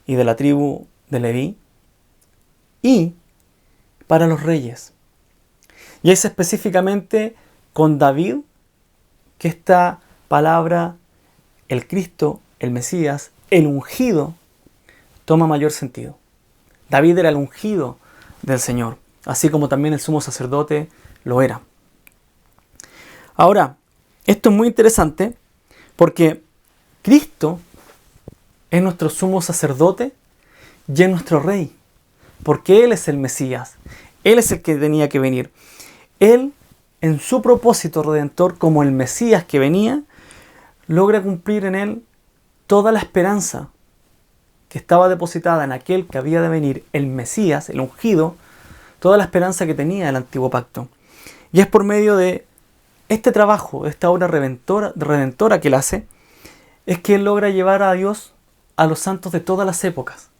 y de la tribu de Leví, y para los reyes. Y es específicamente con David que esta palabra, el Cristo, el Mesías, el ungido, toma mayor sentido. David era el ungido del Señor, así como también el sumo sacerdote lo era. Ahora, esto es muy interesante porque Cristo es nuestro sumo sacerdote y es nuestro rey, porque Él es el Mesías, Él es el que tenía que venir. Él, en su propósito redentor como el Mesías que venía, logra cumplir en Él toda la esperanza que estaba depositada en aquel que había de venir, el Mesías, el ungido, toda la esperanza que tenía el antiguo pacto. Y es por medio de este trabajo, esta obra redentora que Él hace, es que Él logra llevar a Dios a los santos de todas las épocas,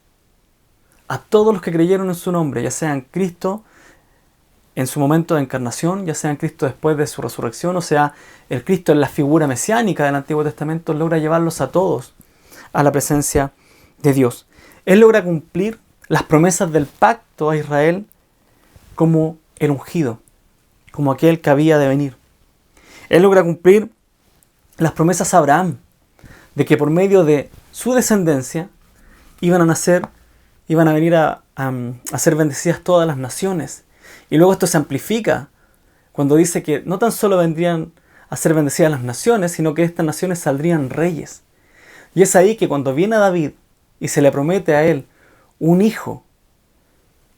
a todos los que creyeron en su nombre, ya sea en Cristo en su momento de encarnación, ya sea en Cristo después de su resurrección, o sea, el Cristo en la figura mesiánica del Antiguo Testamento, logra llevarlos a todos a la presencia de Dios. Él logra cumplir las promesas del pacto a Israel como el ungido, como aquel que había de venir. Él logra cumplir las promesas a Abraham, de que por medio de su descendencia iban a venir a ser bendecidas todas las naciones. Y luego esto se amplifica cuando dice que no tan solo vendrían a ser bendecidas las naciones, sino que estas naciones saldrían reyes. Y es ahí que cuando viene a David y se le promete a él un hijo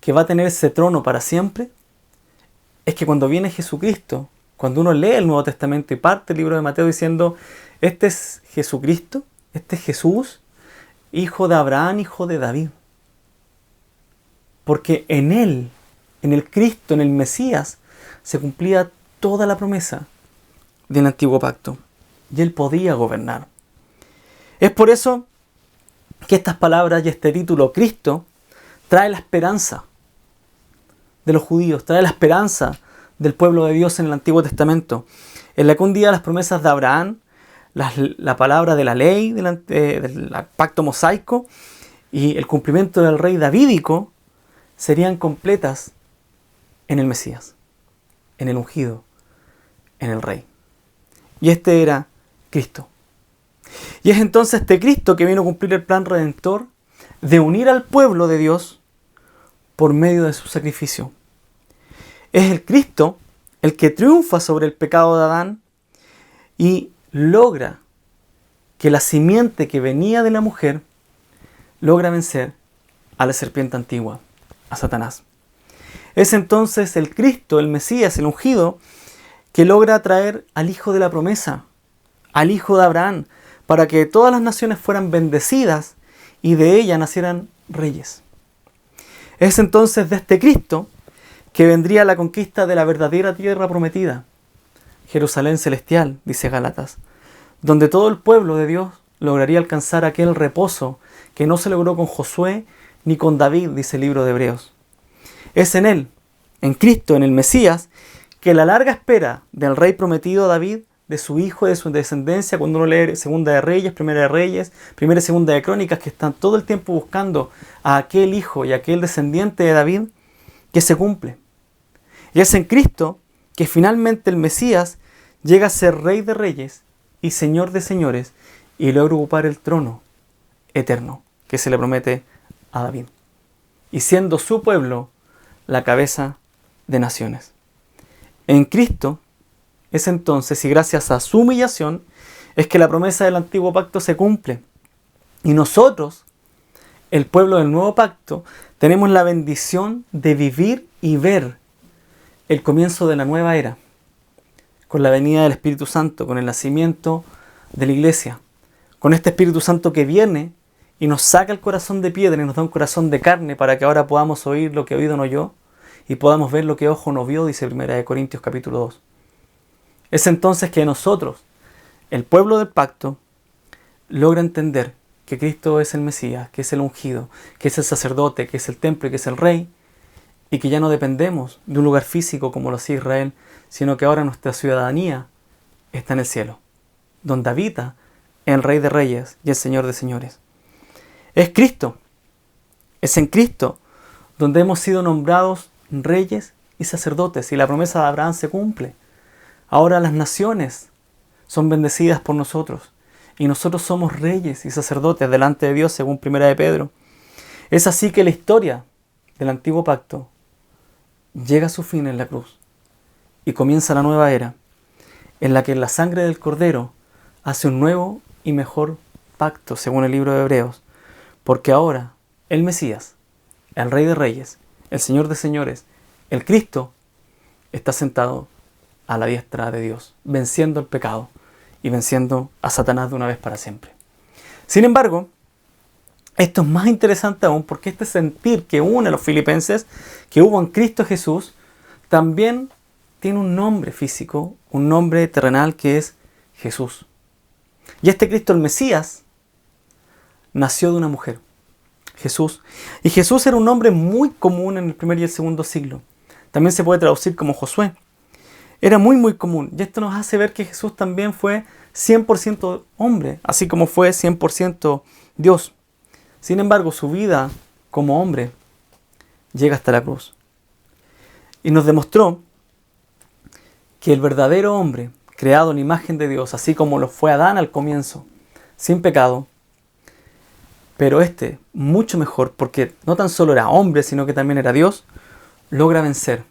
que va a tener ese trono para siempre, es que cuando viene Jesucristo, cuando uno lee el Nuevo Testamento y parte el libro de Mateo diciendo, este es Jesucristo, este es Jesús, hijo de Abraham, hijo de David. Porque en Él, en el Cristo, en el Mesías, se cumplía toda la promesa del antiguo pacto. Y Él podía gobernar. Es por eso que estas palabras y este título, Cristo, trae la esperanza de los judíos, trae la esperanza del pueblo de Dios en el Antiguo Testamento, en la que un día las promesas de Abraham, la palabra de la ley, del pacto mosaico y el cumplimiento del rey davídico serían completas en el Mesías, en el ungido, en el rey. Y este era Cristo. Y es entonces este Cristo que vino a cumplir el plan redentor de unir al pueblo de Dios por medio de su sacrificio. Es el Cristo el que triunfa sobre el pecado de Adán y logra que la simiente que venía de la mujer logra vencer a la serpiente antigua, a Satanás. Es entonces el Cristo, el Mesías, el ungido, que logra traer al Hijo de la promesa, al Hijo de Abraham, para que todas las naciones fueran bendecidas y de ella nacieran reyes. Es entonces de este Cristo que vendría la conquista de la verdadera tierra prometida, Jerusalén celestial, dice Gálatas, donde todo el pueblo de Dios lograría alcanzar aquel reposo que no se logró con Josué ni con David, dice el libro de Hebreos. Es en Él, en Cristo, en el Mesías, que la larga espera del rey prometido David, de su hijo, de su descendencia, cuando uno lee Segunda de Reyes, Primera de Reyes, Primera y Segunda de Crónicas, que están todo el tiempo buscando a aquel hijo y a aquel descendiente de David, que se cumple. Y es en Cristo que finalmente el Mesías llega a ser Rey de Reyes y Señor de Señores y logra ocupar el trono eterno que se le promete a David. Y siendo su pueblo la cabeza de naciones. En Cristo es entonces, y gracias a su humillación, es que la promesa del antiguo pacto se cumple. Y nosotros, el pueblo del nuevo pacto, tenemos la bendición de vivir y ver el comienzo de la nueva era, con la venida del Espíritu Santo, con el nacimiento de la iglesia, con este Espíritu Santo que viene y nos saca el corazón de piedra y nos da un corazón de carne para que ahora podamos oír lo que oído no oyó y podamos ver lo que ojo no vio, dice 1 Corintios capítulo 2. Es entonces que nosotros, el pueblo del pacto, logra entender que Cristo es el Mesías, que es el ungido, que es el sacerdote, que es el templo y que es el rey, y que ya no dependemos de un lugar físico como lo hacía Israel, sino que ahora nuestra ciudadanía está en el cielo, donde habita el Rey de Reyes y el Señor de Señores. Es Cristo, es en Cristo donde hemos sido nombrados reyes y sacerdotes, y la promesa de Abraham se cumple. Ahora las naciones son bendecidas por nosotros, y nosotros somos reyes y sacerdotes delante de Dios, según 1 de Pedro. Es así que la historia del antiguo pacto llega a su fin en la cruz, y comienza la nueva era, en la que la sangre del Cordero hace un nuevo y mejor pacto, según el libro de Hebreos, porque ahora el Mesías, el Rey de Reyes, el Señor de Señores, el Cristo, está sentado a la diestra de Dios, venciendo el pecado y venciendo a Satanás de una vez para siempre. Sin embargo, esto es más interesante aún porque este sentir que une a los filipenses, que hubo en Cristo Jesús, también tiene un nombre físico, un nombre terrenal que es Jesús. Y este Cristo, el Mesías, nació de una mujer, Jesús. Y Jesús era un nombre muy común en el primer y el segundo siglo. También se puede traducir como Josué. Era muy común. Y esto nos hace ver que Jesús también fue 100% hombre, así como fue 100% Dios. Sin embargo, su vida como hombre llega hasta la cruz. Y nos demostró que el verdadero hombre, creado en imagen de Dios, así como lo fue Adán al comienzo, sin pecado, pero mucho mejor, porque no tan solo era hombre, sino que también era Dios, logra vencer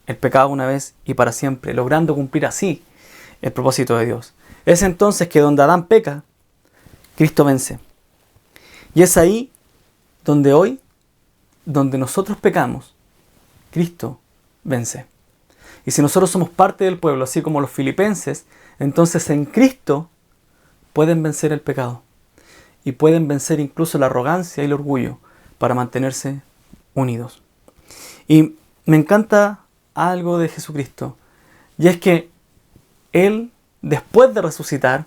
el pecado una vez y para siempre, logrando cumplir así el propósito de Dios. Es entonces que donde Adán peca, Cristo vence. Y es ahí donde hoy, donde nosotros pecamos, Cristo vence. Y si nosotros somos parte del pueblo, así como los filipenses, entonces en Cristo pueden vencer el pecado. y pueden vencer incluso la arrogancia y el orgullo para mantenerse unidos. Y me encanta algo de Jesucristo, y es que Él, después de resucitar,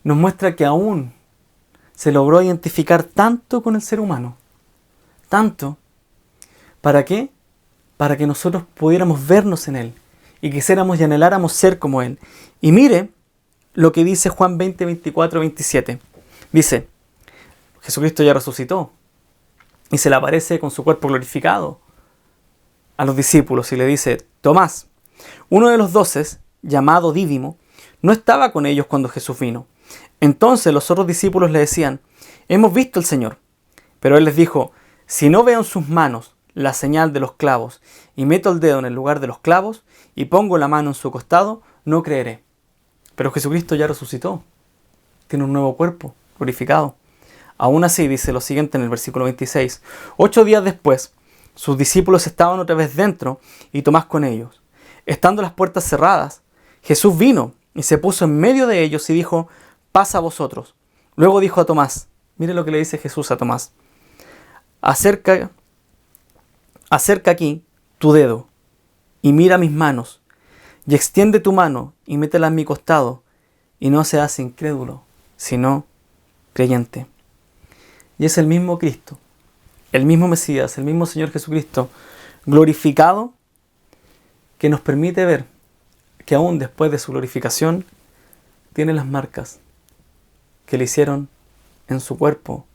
nos muestra que aún se logró identificar tanto con el ser humano. Tanto. ¿Para qué? Para que nosotros pudiéramos vernos en Él y quisiéramos y anheláramos ser como Él. Y mire lo que dice Juan 20, 24, 27. Dice, Jesucristo ya resucitó y se le aparece con su cuerpo glorificado a los discípulos y le dice, Tomás, uno de los 12, llamado Dídimo, no estaba con ellos cuando Jesús vino. Entonces los otros discípulos le decían, hemos visto al Señor. Pero Él les dijo, si no veo en sus manos la señal de los clavos y meto el dedo en el lugar de los clavos y pongo la mano en su costado, no creeré. Pero Jesucristo ya resucitó. Tiene un nuevo cuerpo, glorificado. Aún así, dice lo siguiente en el versículo 26. 8 días después, sus discípulos estaban otra vez dentro y Tomás con ellos. Estando las puertas cerradas, Jesús vino y se puso en medio de ellos y dijo, pasa a vosotros. Luego dijo a Tomás, mire lo que le dice Jesús a Tomás, acerca aquí tu dedo y mira mis manos y extiende tu mano y métela en mi costado y no seas incrédulo, sino creyente. Y es el mismo Cristo, el mismo Mesías, el mismo Señor Jesucristo glorificado que nos permite ver que aún después de su glorificación tiene las marcas que le hicieron en su cuerpo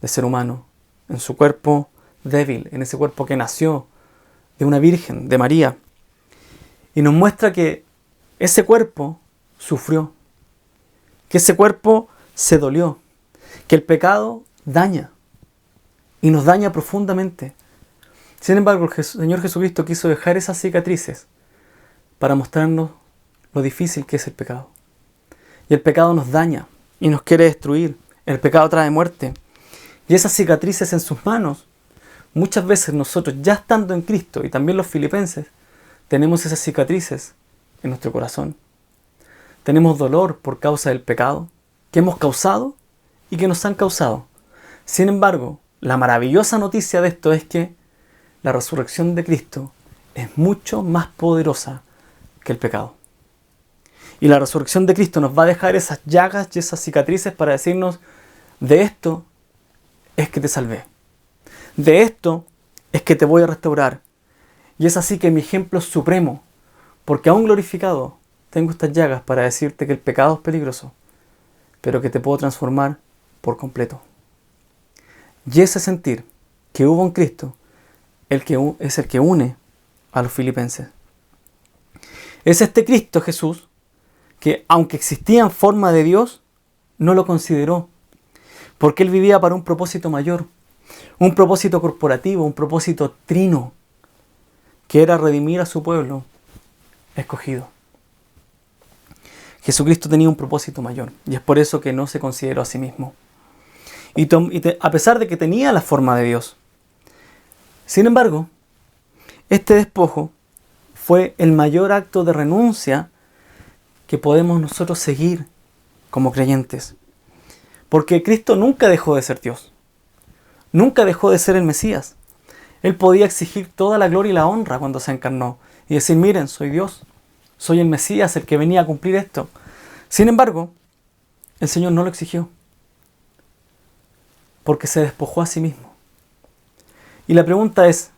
de ser humano, en su cuerpo débil, en ese cuerpo que nació de una virgen, de María. Y nos muestra que ese cuerpo sufrió, que ese cuerpo se dolió, que el pecado daña y nos daña profundamente. Sin embargo, el Señor Jesucristo quiso dejar esas cicatrices para mostrarnos lo difícil que es el pecado. Y el pecado nos daña y nos quiere destruir. El pecado trae muerte. Y esas cicatrices en sus manos, muchas veces nosotros ya estando en Cristo, y también los filipenses, tenemos esas cicatrices en nuestro corazón. Tenemos dolor por causa del pecado que hemos causado y que nos han causado. Sin embargo, la maravillosa noticia de esto es que la resurrección de Cristo es mucho más poderosa que el pecado. Y la resurrección de Cristo nos va a dejar esas llagas y esas cicatrices para decirnos, de esto es que te salvé. De esto es que te voy a restaurar. Y es así que mi ejemplo es supremo, porque aún glorificado tengo estas llagas para decirte que el pecado es peligroso, pero que te puedo transformar por completo. Y ese sentir que hubo en Cristo es el que une a los filipenses. Es este Cristo Jesús que, aunque existía en forma de Dios, no lo consideró, porque Él vivía para un propósito mayor, un propósito corporativo, un propósito trino, que era redimir a su pueblo escogido. Jesucristo tenía un propósito mayor, y es por eso que no se consideró a sí mismo. A pesar de que tenía la forma de Dios. Sin embargo, este despojo fue el mayor acto de renuncia que podemos nosotros seguir como creyentes. Porque Cristo nunca dejó de ser Dios. Nunca dejó de ser el Mesías. Él podía exigir toda la gloria y la honra cuando se encarnó. Y decir, miren, soy Dios. Soy el Mesías, el que venía a cumplir esto. Sin embargo, el Señor no lo exigió. Porque se despojó a sí mismo. Y la pregunta es,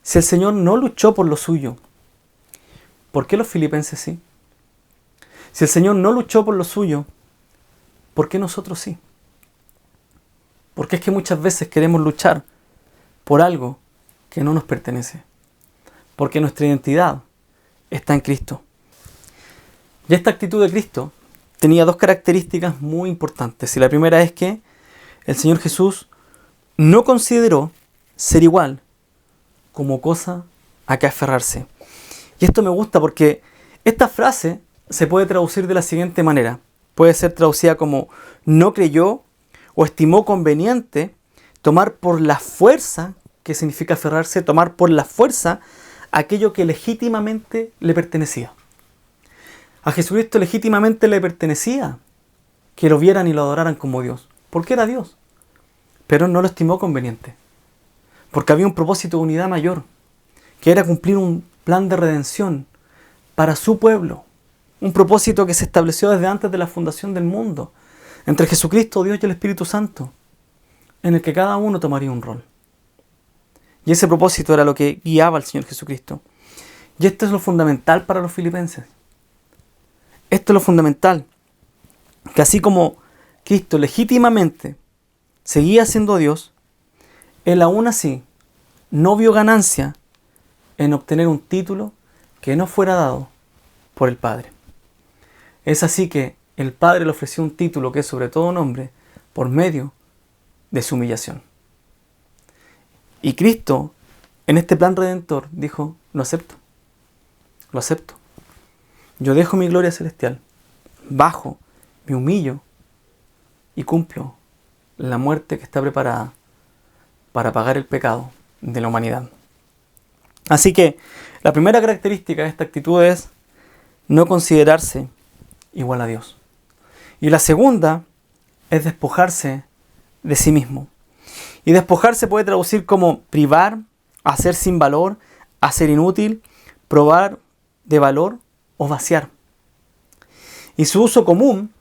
si el Señor no luchó por lo suyo, ¿por qué los filipenses sí? Si el Señor no luchó por lo suyo, ¿por qué nosotros sí? Porque es que muchas veces queremos luchar por algo que no nos pertenece. Porque nuestra identidad está en Cristo. Y esta actitud de Cristo tenía dos características muy importantes. Y la primera es que el Señor Jesús no consideró ser igual como cosa a que aferrarse. Y esto me gusta porque esta frase se puede traducir de la siguiente manera. Puede ser traducida como no creyó o estimó conveniente tomar por la fuerza, que significa aferrarse, tomar por la fuerza aquello que legítimamente le pertenecía. A Jesucristo legítimamente le pertenecía que lo vieran y lo adoraran como Dios. porque era Dios. Pero no lo estimó conveniente, porque había un propósito de unidad mayor, que era cumplir un plan de redención para su pueblo, un propósito que se estableció desde antes de la fundación del mundo, entre Jesucristo, Dios y el Espíritu Santo, en el que cada uno tomaría un rol. Y ese propósito era lo que guiaba al Señor Jesucristo. Y esto es lo fundamental para los filipenses. Esto es lo fundamental, que así como Cristo legítimamente seguía siendo Dios, Él aún así no vio ganancia en obtener un título que no fuera dado por el Padre. Es así que el Padre le ofreció un título que es sobre todo nombre por medio de su humillación. Y Cristo, en este plan redentor, dijo, lo acepto. Lo acepto. Yo dejo mi gloria celestial, bajo, me humillo y cumplo la muerte que está preparada para pagar el pecado de la humanidad. Así que la primera característica de esta actitud es no considerarse igual a Dios. Y la segunda es despojarse de sí mismo. Y despojarse puede traducir como privar, hacer sin valor, hacer inútil, probar de valor o vaciar. Y su uso común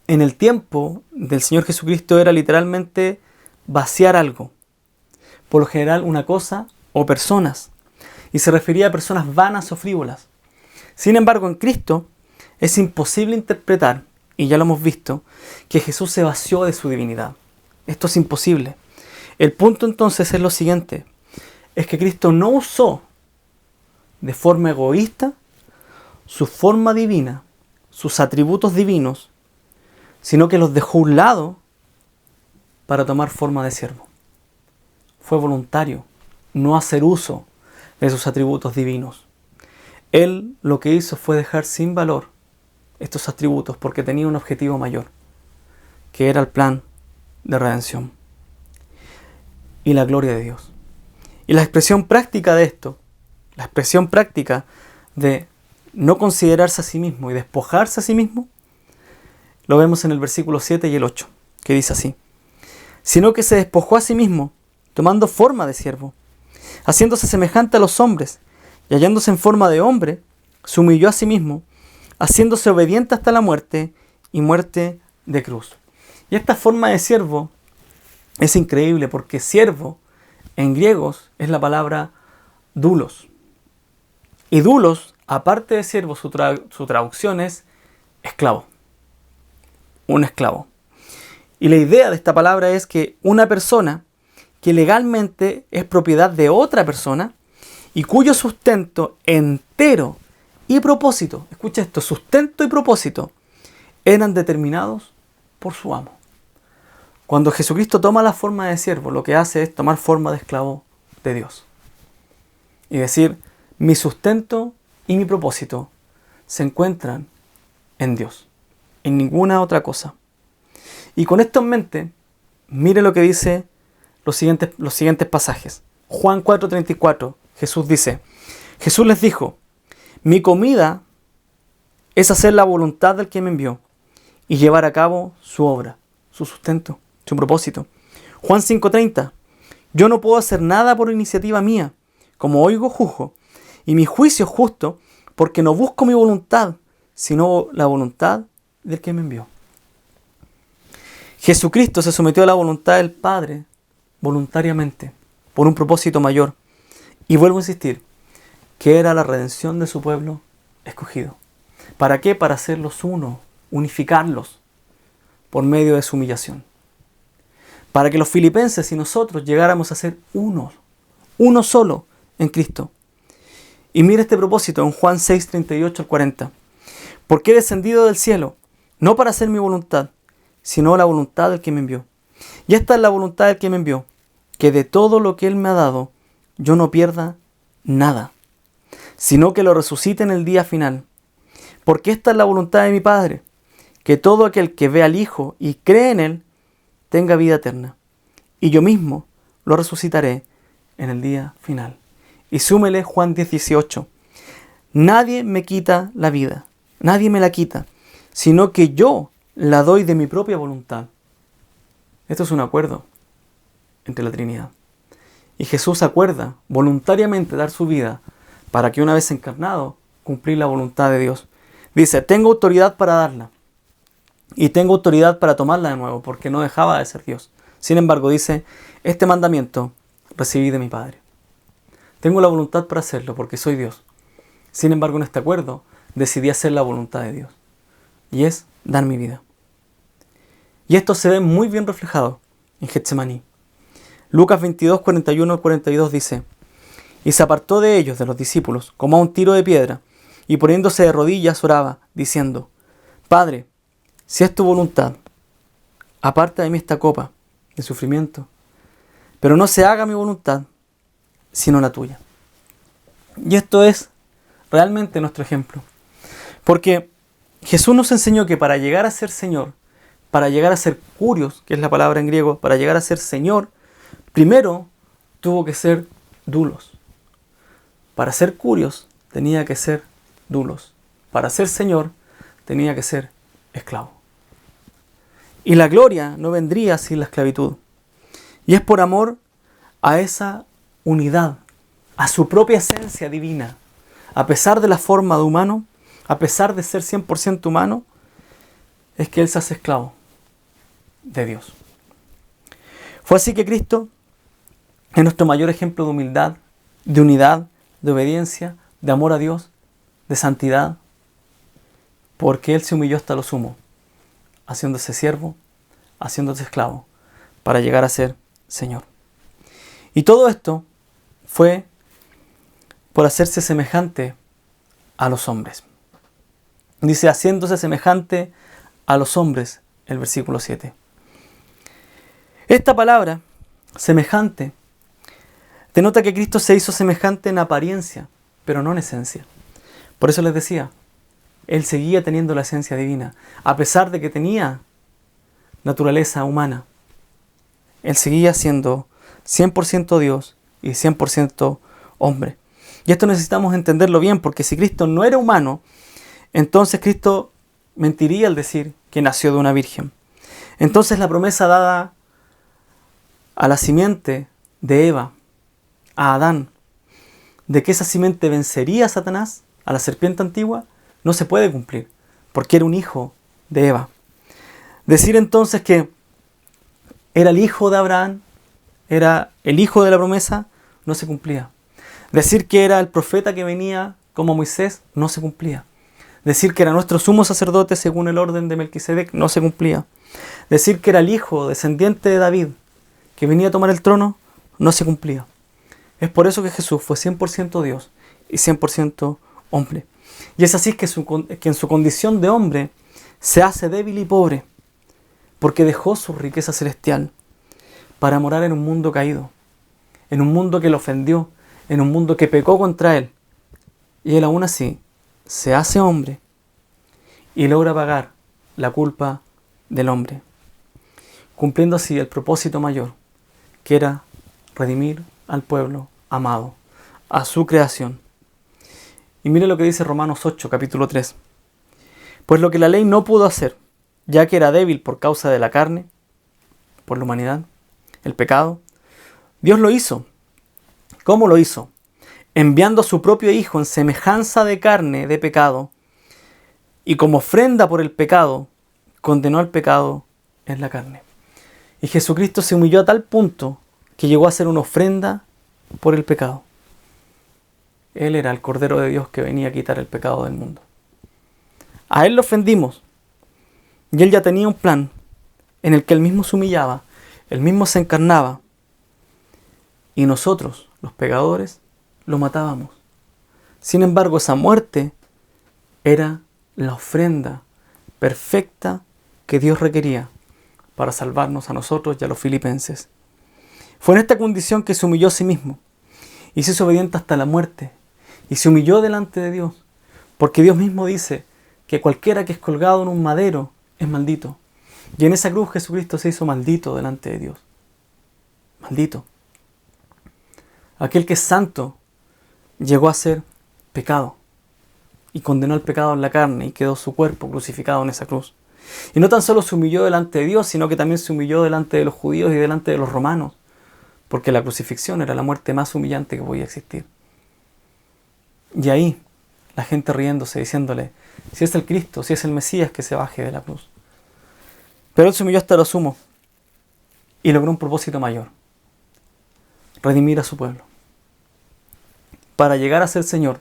en el tiempo del Señor Jesucristo era literalmente vaciar algo. Por lo general una cosa o personas. Y se refería a personas vanas o frívolas. Sin embargo, en Cristo es imposible interpretar, y ya lo hemos visto, que Jesús se vació de su divinidad. Esto es imposible. El punto entonces es lo siguiente, es que Cristo no usó de forma egoísta su forma divina, sus atributos divinos, sino que los dejó a un lado para tomar forma de siervo. Fue voluntario, no hacer uso de sus atributos divinos. Él lo que hizo fue dejar sin valor estos atributos porque tenía un objetivo mayor, que era el plan de redención y la gloria de Dios. Y la expresión práctica de esto, la expresión práctica de no considerarse a sí mismo y despojarse a sí mismo, lo vemos en el versículo 7 y el 8, que dice así: sino que se despojó a sí mismo, tomando forma de siervo, haciéndose semejante a los hombres, y hallándose en forma de hombre, se humilló a sí mismo, haciéndose obediente hasta la muerte y muerte de cruz. Y esta forma de siervo es increíble porque siervo en griegos es la palabra doulos. Y doulos, aparte de siervo, su traducción es esclavo. Un esclavo. Y la idea de esta palabra es que una persona que legalmente es propiedad de otra persona y cuyo sustento entero y propósito, escucha esto, sustento y propósito, eran determinados por su amo. Cuando Jesucristo toma la forma de siervo, lo que hace es tomar forma de esclavo de Dios. Y decir, mi sustento y mi propósito se encuentran en Dios, en ninguna otra cosa. Y con esto en mente, mire lo que dice los siguientes pasajes. Juan 4:34, Jesús dice, Jesús les dijo, mi comida es hacer la voluntad del que me envió y llevar a cabo su obra, su sustento, su propósito. Juan 5:30, yo no puedo hacer nada por iniciativa mía, como oigo juzgo, y mi juicio es justo porque no busco mi voluntad, sino la voluntad del que me envió. Jesucristo se sometió a la voluntad del Padre voluntariamente, por un propósito mayor. Y vuelvo a insistir, que era la redención de su pueblo escogido. ¿Para qué? Para hacerlos uno, unificarlos por medio de su humillación. Para que los filipenses y nosotros llegáramos a ser uno solo en Cristo. Y mira este propósito en Juan 6:38 al 40. Porque he descendido del cielo, no para hacer mi voluntad, sino la voluntad del que me envió. Y esta es la voluntad del que me envió, que de todo lo que Él me ha dado, yo no pierda nada, sino que lo resucite en el día final. Porque esta es la voluntad de mi Padre, que todo aquel que ve al Hijo y cree en Él, tenga vida eterna. Y yo mismo lo resucitaré en el día final. Y súmele Juan 10:18. Nadie me quita la vida, nadie me la quita, sino que yo la doy de mi propia voluntad. Esto es un acuerdo entre la Trinidad. Y Jesús acuerda voluntariamente dar su vida para que una vez encarnado, cumplir la voluntad de Dios. Dice, tengo autoridad para darla y tengo autoridad para tomarla de nuevo, porque no dejaba de ser Dios. Sin embargo, dice, este mandamiento recibí de mi Padre. Tengo la voluntad para hacerlo porque soy Dios. Sin embargo, en este acuerdo decidí hacer la voluntad de Dios. Y es dar mi vida. Y esto se ve muy bien reflejado en Getsemaní. Lucas 22, 41 al 42 dice, y se apartó de ellos, de los discípulos, como a un tiro de piedra, y poniéndose de rodillas oraba, diciendo, Padre, si es tu voluntad, aparta de mí esta copa de sufrimiento, pero no se haga mi voluntad, sino la tuya. Y esto es realmente nuestro ejemplo. Porque Jesús nos enseñó que para llegar a ser Señor, para llegar a ser kurios, que es la palabra en griego, para llegar a ser Señor, primero tuvo que ser doulos. Para ser kurios tenía que ser doulos. Para ser Señor tenía que ser esclavo. Y la gloria no vendría sin la esclavitud. Y es por amor a esa unidad, a su propia esencia divina. A pesar de la forma de humano, a pesar de ser 100% humano, es que Él se hace esclavo de Dios. Fue así que Cristo es nuestro mayor ejemplo de humildad, de unidad, de obediencia, de amor a Dios, de santidad, porque Él se humilló hasta lo sumo, haciéndose siervo, haciéndose esclavo, para llegar a ser Señor. Y todo esto fue por hacerse semejante a los hombres. Dice, haciéndose semejante a los hombres, el versículo 7. Esta palabra, semejante, denota que Cristo se hizo semejante en apariencia, pero no en esencia. Por eso les decía, Él seguía teniendo la esencia divina, a pesar de que tenía naturaleza humana. Él seguía siendo 100% Dios y 100% hombre. Y esto necesitamos entenderlo bien, porque si Cristo no era humano, entonces Cristo mentiría al decir que nació de una virgen. Entonces la promesa dada a la simiente de Eva, a Adán, de que esa simiente vencería a Satanás, a la serpiente antigua, no se puede cumplir, porque era un hijo de Eva. Decir entonces que era el hijo de Abraham, era el hijo de la promesa, no se cumplía. Decir que era el profeta que venía como Moisés, no se cumplía. Decir que era nuestro sumo sacerdote según el orden de Melquisedec, no se cumplía. Decir que era el hijo descendiente de David, que venía a tomar el trono, no se cumplía. Es por eso que Jesús fue 100% Dios y 100% hombre. Y es así que en su condición de hombre se hace débil y pobre, porque dejó su riqueza celestial para morar en un mundo caído, en un mundo que le ofendió, en un mundo que pecó contra Él. Y Él aún así se hace hombre y logra pagar la culpa del hombre, cumpliendo así el propósito mayor, que era redimir al pueblo amado, a su creación. Y mire lo que dice Romanos 8, capítulo 3. Pues lo que la ley no pudo hacer, ya que era débil por causa de la carne, por la humanidad, el pecado, Dios lo hizo. ¿Cómo lo hizo? Enviando a su propio Hijo en semejanza de carne de pecado, y como ofrenda por el pecado, condenó al pecado en la carne. Y Jesucristo se humilló a tal punto que llegó a ser una ofrenda por el pecado. Él era el Cordero de Dios que venía a quitar el pecado del mundo. A Él lo ofendimos, y Él ya tenía un plan en el que Él mismo se humillaba, Él mismo se encarnaba, y nosotros, los pecadores, lo matábamos. Sin embargo, esa muerte era la ofrenda perfecta que Dios requería para salvarnos a nosotros y a los filipenses. Fue en esta condición que se humilló a sí mismo y se hizo obediente hasta la muerte y se humilló delante de Dios, porque Dios mismo dice que cualquiera que es colgado en un madero es maldito. Y en esa cruz Jesucristo se hizo maldito delante de Dios. Maldito. Aquel que es santo llegó a ser pecado y condenó el pecado en la carne y quedó su cuerpo crucificado en esa cruz. Y no tan solo se humilló delante de Dios, sino que también se humilló delante de los judíos y delante de los romanos, porque la crucifixión era la muerte más humillante que podía existir. Y ahí, la gente riéndose, diciéndole, si es el Cristo, si es el Mesías, que se baje de la cruz. Pero Él se humilló hasta lo sumo y logró un propósito mayor: redimir a su pueblo. Para llegar a ser Señor,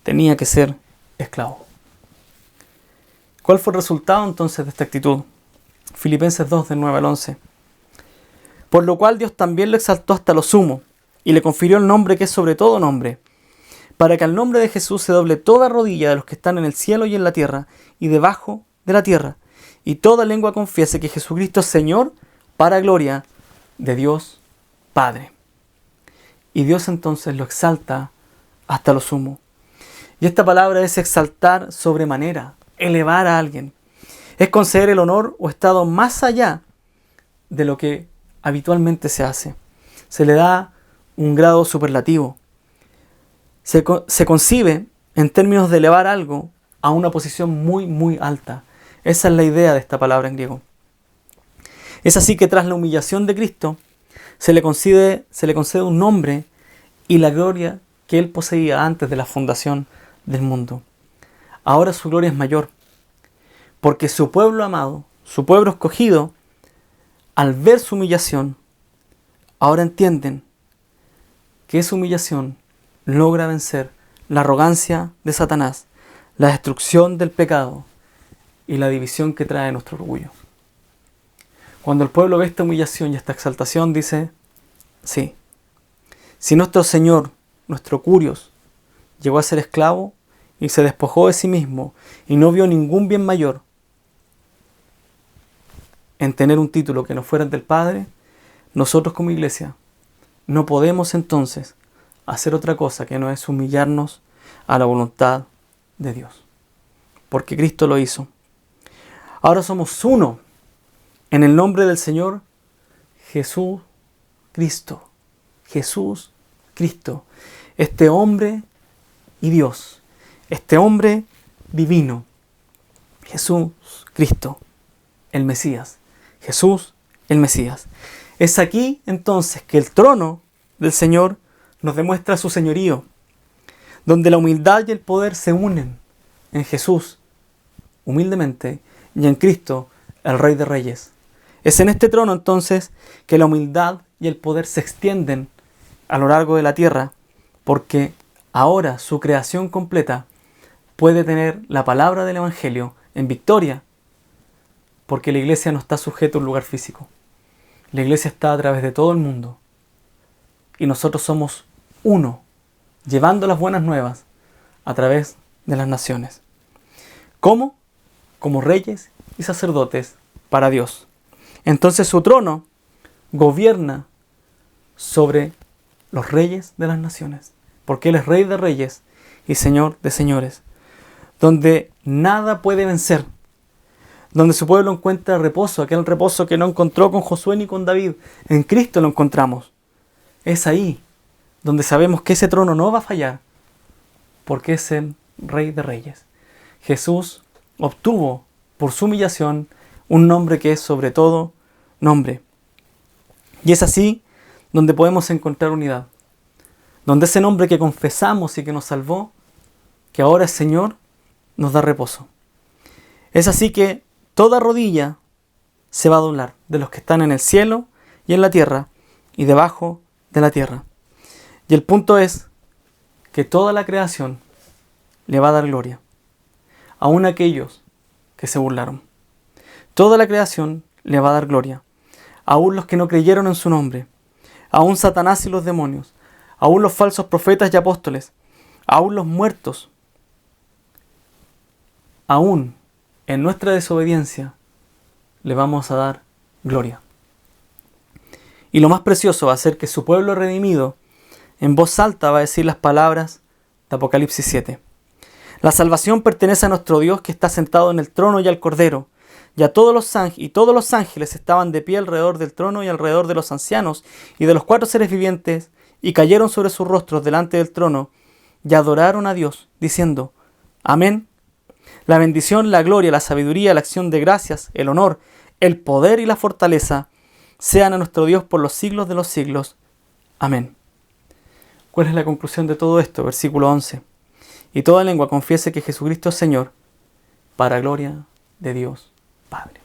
tenía que ser esclavo. ¿Cuál fue el resultado entonces de esta actitud? Filipenses 2, del 9 al 11. Por lo cual Dios también lo exaltó hasta lo sumo, y le confirió el nombre que es sobre todo nombre, para que al nombre de Jesús se doble toda rodilla de los que están en el cielo y en la tierra, y debajo de la tierra, y toda lengua confiese que Jesucristo es Señor, para gloria de Dios Padre. Y Dios entonces lo exalta hasta lo sumo. Y esta palabra es exaltar sobremanera, elevar a alguien. Es conceder el honor o estado más allá de lo que habitualmente se hace. Se le da un grado superlativo. Se concibe en términos de elevar algo a una posición muy, muy alta. Esa es la idea de esta palabra en griego. Es así que tras la humillación de Cristo, se le concede un nombre y la gloria que Él poseía antes de la fundación del mundo. Ahora su gloria es mayor, porque su pueblo amado, su pueblo escogido, al ver su humillación, ahora entienden que esa humillación logra vencer la arrogancia de Satanás, la destrucción del pecado y la división que trae nuestro orgullo. Cuando el pueblo ve esta humillación y esta exaltación, dice, sí, si nuestro Señor, nuestro Curios, llegó a ser esclavo y se despojó de sí mismo y no vio ningún bien mayor en tener un título que no fuera del Padre, nosotros como iglesia no podemos entonces hacer otra cosa que no es humillarnos a la voluntad de Dios, porque Cristo lo hizo. Ahora somos uno en el nombre del Señor Jesús Cristo. Jesús Cristo, este hombre y Dios, este hombre divino, Jesús Cristo, el Mesías. Jesús, el Mesías. Es aquí entonces que el trono del Señor nos demuestra su señorío, donde la humildad y el poder se unen en Jesús, humildemente, y en Cristo, el Rey de Reyes. Es en este trono entonces que la humildad y el poder se extienden a lo largo de la tierra, porque ahora su creación completa puede tener la palabra del Evangelio en victoria, porque la iglesia no está sujeta a un lugar físico. La iglesia está a través de todo el mundo. Y nosotros somos uno, llevando las buenas nuevas a través de las naciones. ¿Cómo? Como reyes y sacerdotes para Dios. Entonces su trono gobierna sobre los reyes de las naciones, porque Él es Rey de reyes y Señor de señores, donde nada puede vencer, donde su pueblo encuentra reposo, aquel reposo que no encontró con Josué ni con David, en Cristo lo encontramos. Es ahí donde sabemos que ese trono no va a fallar, porque es el Rey de Reyes. Jesús obtuvo por su humillación un nombre que es sobre todo nombre. Y es así donde podemos encontrar unidad, donde ese nombre que confesamos y que nos salvó, que ahora es Señor, nos da reposo. Es así que toda rodilla se va a doblar, de los que están en el cielo y en la tierra y debajo de la tierra. Y el punto es que toda la creación le va a dar gloria, aun aquellos que se burlaron. Toda la creación le va a dar gloria, aun los que no creyeron en su nombre, aun Satanás y los demonios, aun los falsos profetas y apóstoles, aun los muertos, aun en nuestra desobediencia le vamos a dar gloria. Y lo más precioso va a ser que su pueblo redimido en voz alta va a decir las palabras de Apocalipsis 7. La salvación pertenece a nuestro Dios que está sentado en el trono y al Cordero. Y todos los ángeles estaban de pie alrededor del trono y alrededor de los ancianos y de los 4 seres vivientes, y cayeron sobre sus rostros delante del trono y adoraron a Dios, diciendo: Amén. La bendición, la gloria, la sabiduría, la acción de gracias, el honor, el poder y la fortaleza sean a nuestro Dios por los siglos de los siglos. Amén. ¿Cuál es la conclusión de todo esto? Versículo 11. Y toda lengua confiese que Jesucristo es Señor, para gloria de Dios Padre.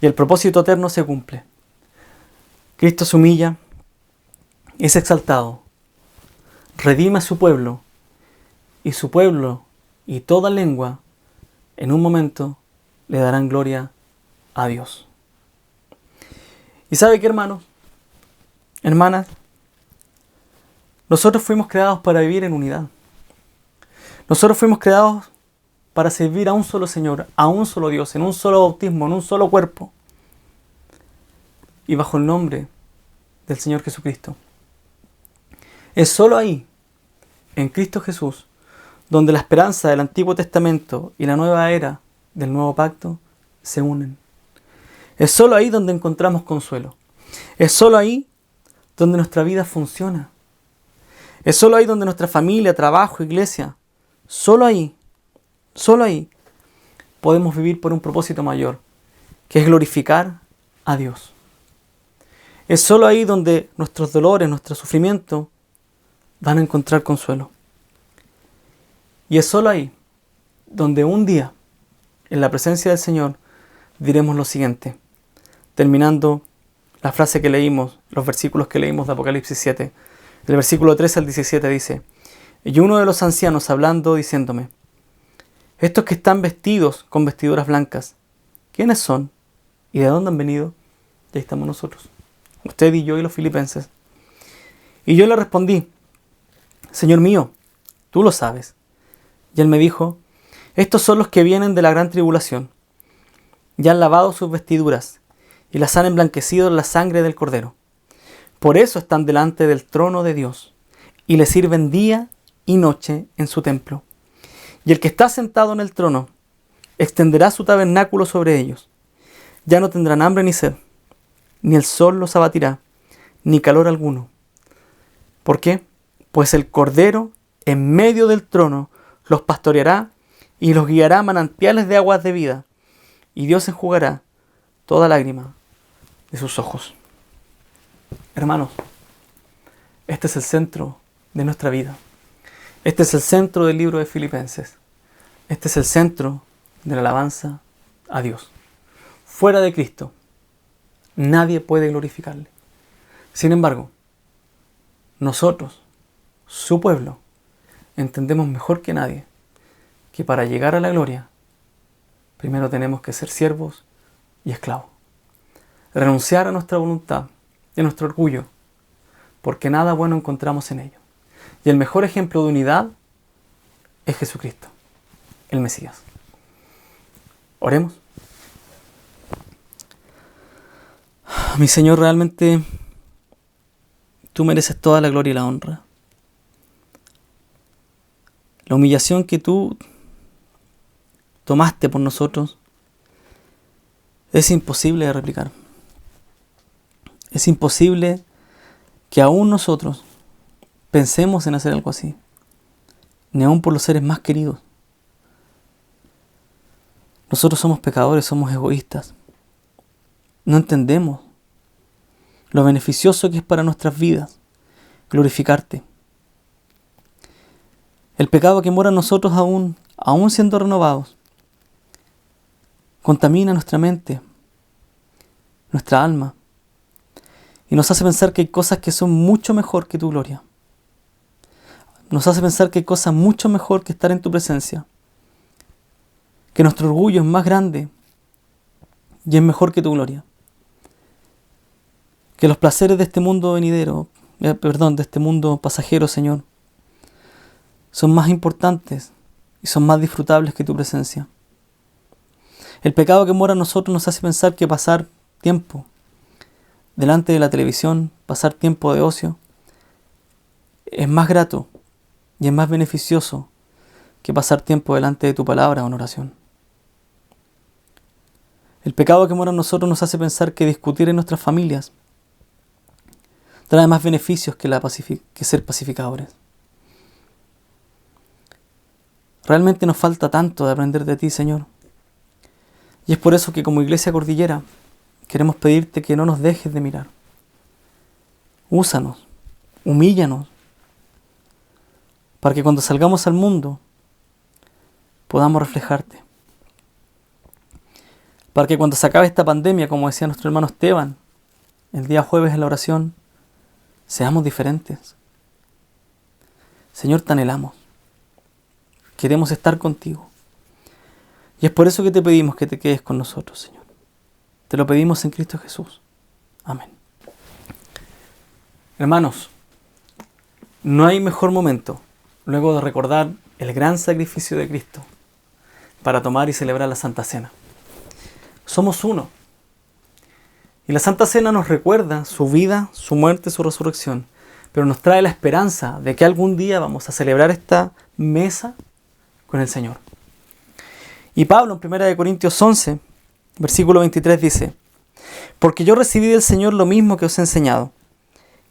Y el propósito eterno se cumple. Cristo se humilla, es exaltado, redime a su pueblo, y su pueblo y toda lengua en un momento le darán gloria a Dios. ¿Y sabe qué, hermanos? Hermanas, nosotros fuimos creados para vivir en unidad. Nosotros fuimos creados para servir a un solo Señor, a un solo Dios, en un solo bautismo, en un solo cuerpo. Y bajo el nombre del Señor Jesucristo. Es solo ahí, en Cristo Jesús, donde la esperanza del Antiguo Testamento y la nueva era del Nuevo Pacto se unen. Es solo ahí donde encontramos consuelo. Es solo ahí donde nuestra vida funciona. Es solo ahí donde nuestra familia, trabajo, iglesia, solo ahí podemos vivir por un propósito mayor, que es glorificar a Dios. Es solo ahí donde nuestros dolores, nuestro sufrimiento van a encontrar consuelo. Y es solo ahí donde un día, en la presencia del Señor, diremos lo siguiente, terminando la frase que leímos, los versículos que leímos de Apocalipsis 7. El versículo 13 al 17 dice: y uno de los ancianos hablando, diciéndome: estos que están vestidos con vestiduras blancas, ¿quiénes son? ¿Y de dónde han venido? Y ahí estamos nosotros, usted y yo y los filipenses. Y yo le respondí: Señor mío, tú lo sabes. Y él me dijo: estos son los que vienen de la gran tribulación, y han lavado sus vestiduras, y las han emblanquecido en la sangre del Cordero. Por eso están delante del trono de Dios, y le sirven día y noche en su templo. Y el que está sentado en el trono extenderá su tabernáculo sobre ellos. Ya no tendrán hambre ni sed, ni el sol los abatirá, ni calor alguno. ¿Por qué? Pues el Cordero en medio del trono los pastoreará y los guiará a manantiales de aguas de vida, y Dios enjugará toda lágrima de sus ojos. Hermanos, este es el centro de nuestra vida. Este es el centro del libro de Filipenses. Este es el centro de la alabanza a Dios. Fuera de Cristo, nadie puede glorificarle. Sin embargo, nosotros, su pueblo, entendemos mejor que nadie que para llegar a la gloria, primero tenemos que ser siervos y esclavos. Renunciar a nuestra voluntad y a nuestro orgullo, porque nada bueno encontramos en ello. Y el mejor ejemplo de unidad es Jesucristo, el Mesías. Oremos. Mi Señor, realmente tú mereces toda la gloria y la honra. La humillación que tú tomaste por nosotros es imposible de replicar. Es imposible que aún nosotros pensemos en hacer algo así, ni aún por los seres más queridos. Nosotros somos pecadores, somos egoístas. No entendemos lo beneficioso que es para nuestras vidas glorificarte. El pecado que mora en nosotros aún siendo renovados, contamina nuestra mente, nuestra alma, y nos hace pensar que hay cosas que son mucho mejor que tu gloria. Nos hace pensar que hay cosas mucho mejor que estar en tu presencia, que nuestro orgullo es más grande y es mejor que tu gloria, que los placeres de este mundo venidero, de este mundo pasajero, Señor, son más importantes y son más disfrutables que tu presencia. El pecado que mora en nosotros nos hace pensar que pasar tiempo delante de la televisión, pasar tiempo de ocio, es más grato y es más beneficioso que pasar tiempo delante de tu palabra o en oración. El pecado que mora en nosotros nos hace pensar que discutir en nuestras familias trae más beneficios que ser pacificadores. Realmente nos falta tanto de aprender de ti, Señor. Y es por eso que como Iglesia Cordillera queremos pedirte que no nos dejes de mirar. Úsanos, humíllanos, para que cuando salgamos al mundo podamos reflejarte. Para que cuando se acabe esta pandemia, como decía nuestro hermano Esteban, el día jueves en la oración, seamos diferentes. Señor, te anhelamos. Queremos estar contigo. Y es por eso que te pedimos que te quedes con nosotros, Señor. Te lo pedimos en Cristo Jesús. Amén. Hermanos, no hay mejor momento, luego de recordar el gran sacrificio de Cristo, para tomar y celebrar la Santa Cena. Somos uno. Y la Santa Cena nos recuerda su vida, su muerte, su resurrección, pero nos trae la esperanza de que algún día vamos a celebrar esta mesa con el Señor. Y Pablo en 1 Corintios 11, versículo 23 dice: porque yo recibí del Señor lo mismo que os he enseñado,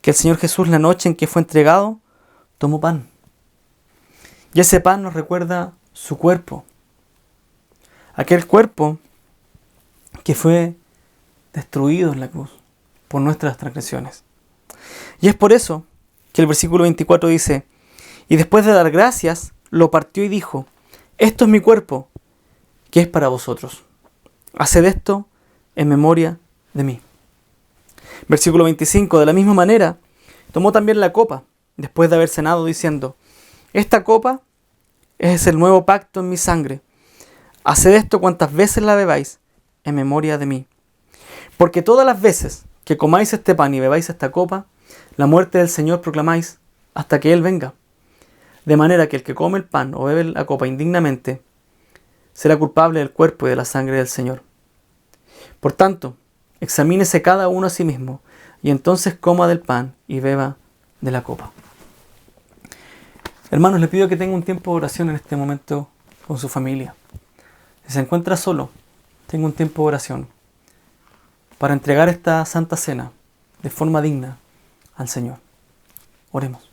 que el Señor Jesús la noche en que fue entregado, tomó pan. Y ese pan nos recuerda su cuerpo, aquel cuerpo que fue destruido en la cruz por nuestras transgresiones. Y es por eso que el versículo 24 dice: y después de dar gracias, lo partió y dijo: esto es mi cuerpo, que es para vosotros. Haced esto en memoria de mí. Versículo 25, de la misma manera, tomó también la copa, después de haber cenado, diciendo: esta copa es el nuevo pacto en mi sangre. Haced esto cuantas veces la bebáis, en memoria de mí. Porque todas las veces que comáis este pan y bebáis esta copa, la muerte del Señor proclamáis hasta que Él venga. De manera que el que come el pan o bebe la copa indignamente, será culpable del cuerpo y de la sangre del Señor. Por tanto, examínese cada uno a sí mismo, y entonces coma del pan y beba de la copa. Hermanos, les pido que tengan un tiempo de oración en este momento con su familia. Si se encuentra solo, tenga un tiempo de oración para entregar esta Santa Cena de forma digna al Señor. Oremos.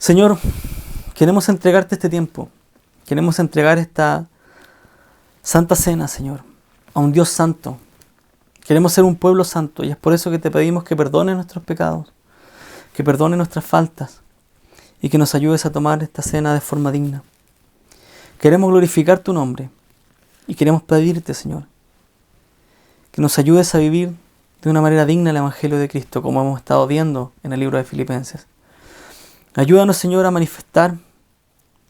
Señor, queremos entregarte este tiempo. Queremos entregar esta Santa Cena, Señor, a un Dios santo. Queremos ser un pueblo santo y es por eso que te pedimos que perdones nuestros pecados, que perdones nuestras faltas y que nos ayudes a tomar esta cena de forma digna. Queremos glorificar tu nombre y queremos pedirte, Señor, que nos ayudes a vivir de una manera digna el Evangelio de Cristo, como hemos estado viendo en el libro de Filipenses. Ayúdanos, Señor, a manifestar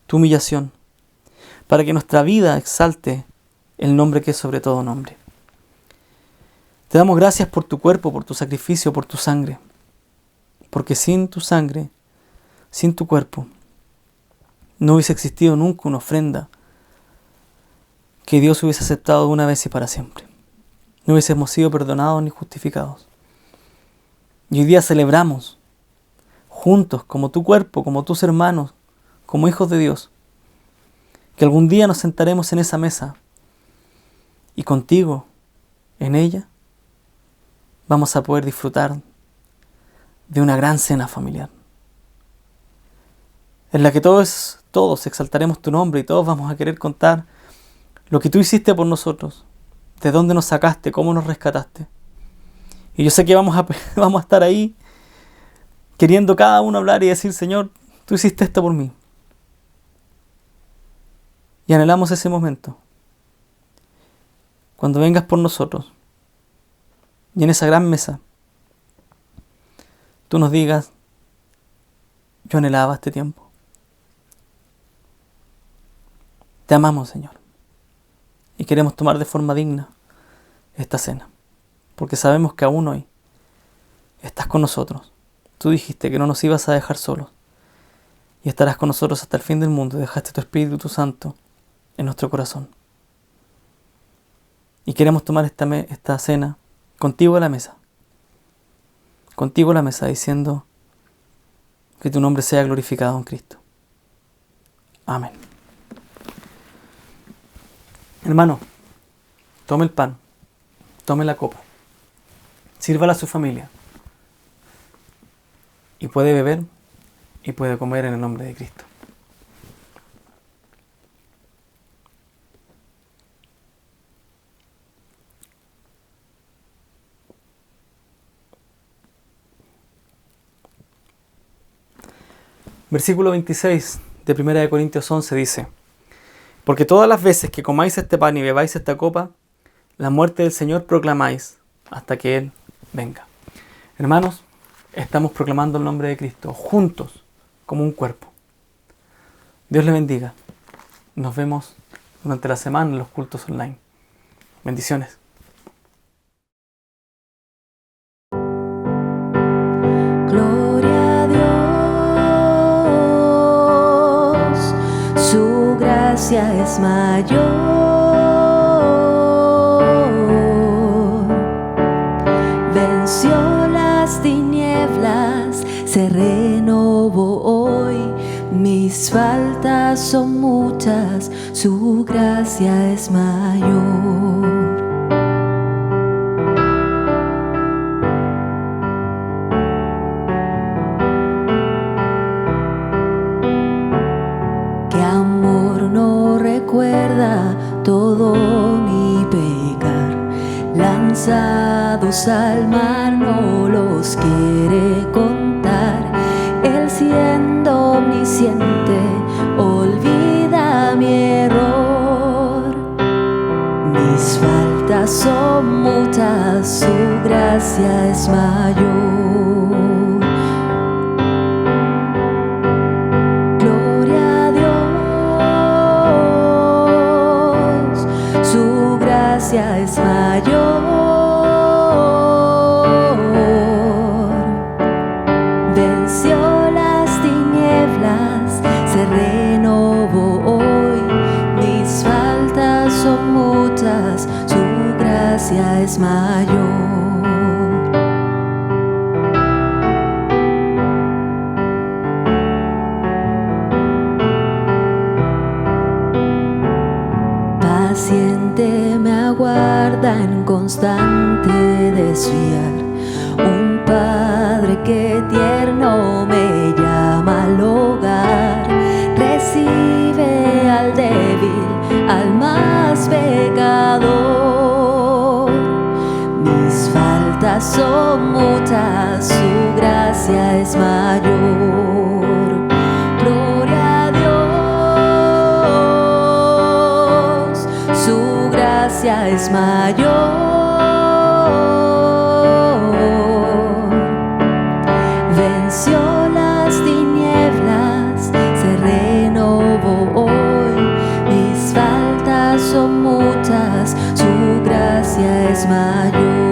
tu humillación, para que nuestra vida exalte el nombre que es sobre todo nombre. Te damos gracias por tu cuerpo, por tu sacrificio, por tu sangre, porque sin tu sangre, sin tu cuerpo, no hubiese existido nunca una ofrenda que Dios hubiese aceptado de una vez y para siempre. No hubiésemos sido perdonados ni justificados. Y hoy día celebramos juntos, como tu cuerpo, como tus hermanos, como hijos de Dios, que algún día nos sentaremos en esa mesa y contigo, en ella, vamos a poder disfrutar de una gran cena familiar, en la que todos exaltaremos tu nombre y todos vamos a querer contar lo que tú hiciste por nosotros, de dónde nos sacaste, cómo nos rescataste. Y yo sé que vamos a estar ahí queriendo cada uno hablar y decir, Señor, tú hiciste esto por mí. Y anhelamos ese momento, cuando vengas por nosotros y en esa gran mesa tú nos digas, yo anhelaba este tiempo. Te amamos, Señor, y queremos tomar de forma digna esta cena, porque sabemos que aún hoy estás con nosotros. Tú dijiste que no nos ibas a dejar solos y estarás con nosotros hasta el fin del mundo. Dejaste tu Espíritu Santo en nuestro corazón. Y queremos tomar esta cena contigo a la mesa. Contigo a la mesa, diciendo que tu nombre sea glorificado en Cristo. Amén. Hermano, tome el pan, tome la copa, sírvala a su familia y puede beber y puede comer en el nombre de Cristo. Versículo 26 de 1 Corintios 11 dice: porque todas las veces que comáis este pan y bebáis esta copa, la muerte del Señor proclamáis hasta que Él venga. Hermanos, estamos proclamando el nombre de Cristo juntos, como un cuerpo. Dios les bendiga. Nos vemos durante la semana en los cultos online. Bendiciones. Gloria a Dios, su gracia es mayor. Venció las tinieblas, se renovó hoy. Mis faltas son muchas, su gracia es mayor. Qué amor no recuerda todo mi pecar, lanzados al mar no los quiere contar. Él siendo omnisciente olvida mi error. Mis faltas son muchas, su gracia es mayor. Gloria a Dios, su gracia es mayor. Venció las tinieblas, se renovó hoy. Mis faltas son muchas, su gracia es mayor. Paciente me aguarda en constante desviar, un Padre que tierno me llama al hogar. Recibe al débil, al más pecador. Mis faltas son muchas, su gracia es mayor. Gloria a Dios, su gracia es mayor. Venció las tinieblas, se renovó hoy. Mis faltas son muchas, su gracia es mayor.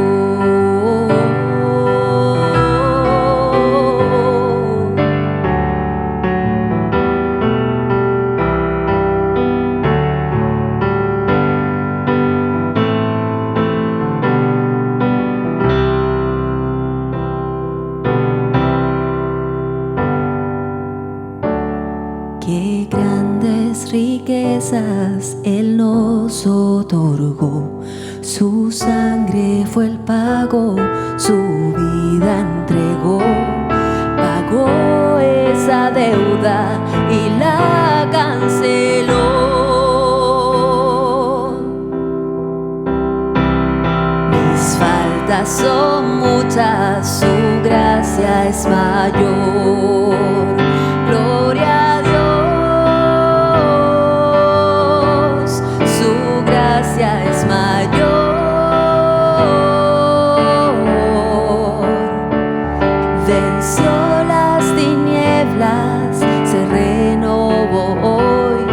Qué grandes riquezas Él nos otorgó, su sangre fue el pago, su vida entregó, pagó esa deuda y la canceló. Mis faltas son muchas, su gracia es mayor. Gloria a Dios, su gracia es mayor. Venció las tinieblas, se renovó hoy.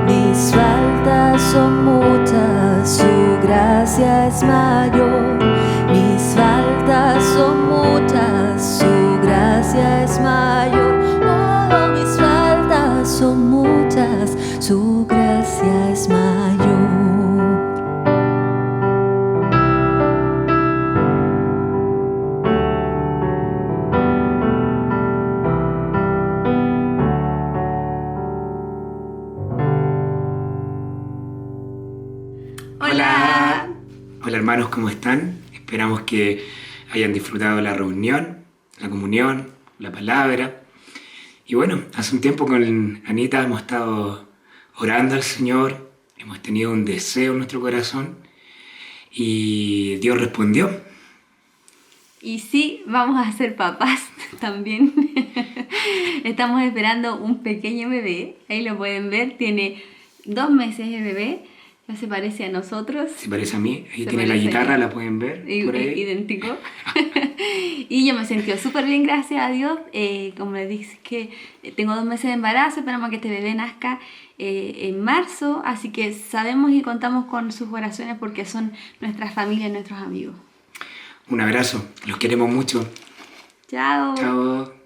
Mis faltas son muchas, su gracia es mayor. Mis faltas son muchas, su gracia es mayor. Oh, mis faltas son muchas, su gracia es mayor. Hola. Hola hermanos, ¿cómo están? Esperamos que hayan disfrutado la reunión, la comunión, la palabra. Y bueno, hace un tiempo con Anita hemos estado orando al Señor, hemos tenido un deseo en nuestro corazón y Dios respondió. Y sí, vamos a ser papás también. Estamos esperando un pequeño bebé, ahí lo pueden ver, tiene 2 meses de bebé. Ya se parece a nosotros. Se parece a mí. Ahí tiene la guitarra, la pueden ver. Por ahí. Idéntico. Y yo me sentí súper bien, gracias a Dios. Como les dije, que tengo 2 meses de embarazo. Esperamos que este bebé nazca en marzo. Así que sabemos y contamos con sus oraciones porque son nuestras familias, nuestros amigos. Un abrazo. Los queremos mucho. Chao. Chao.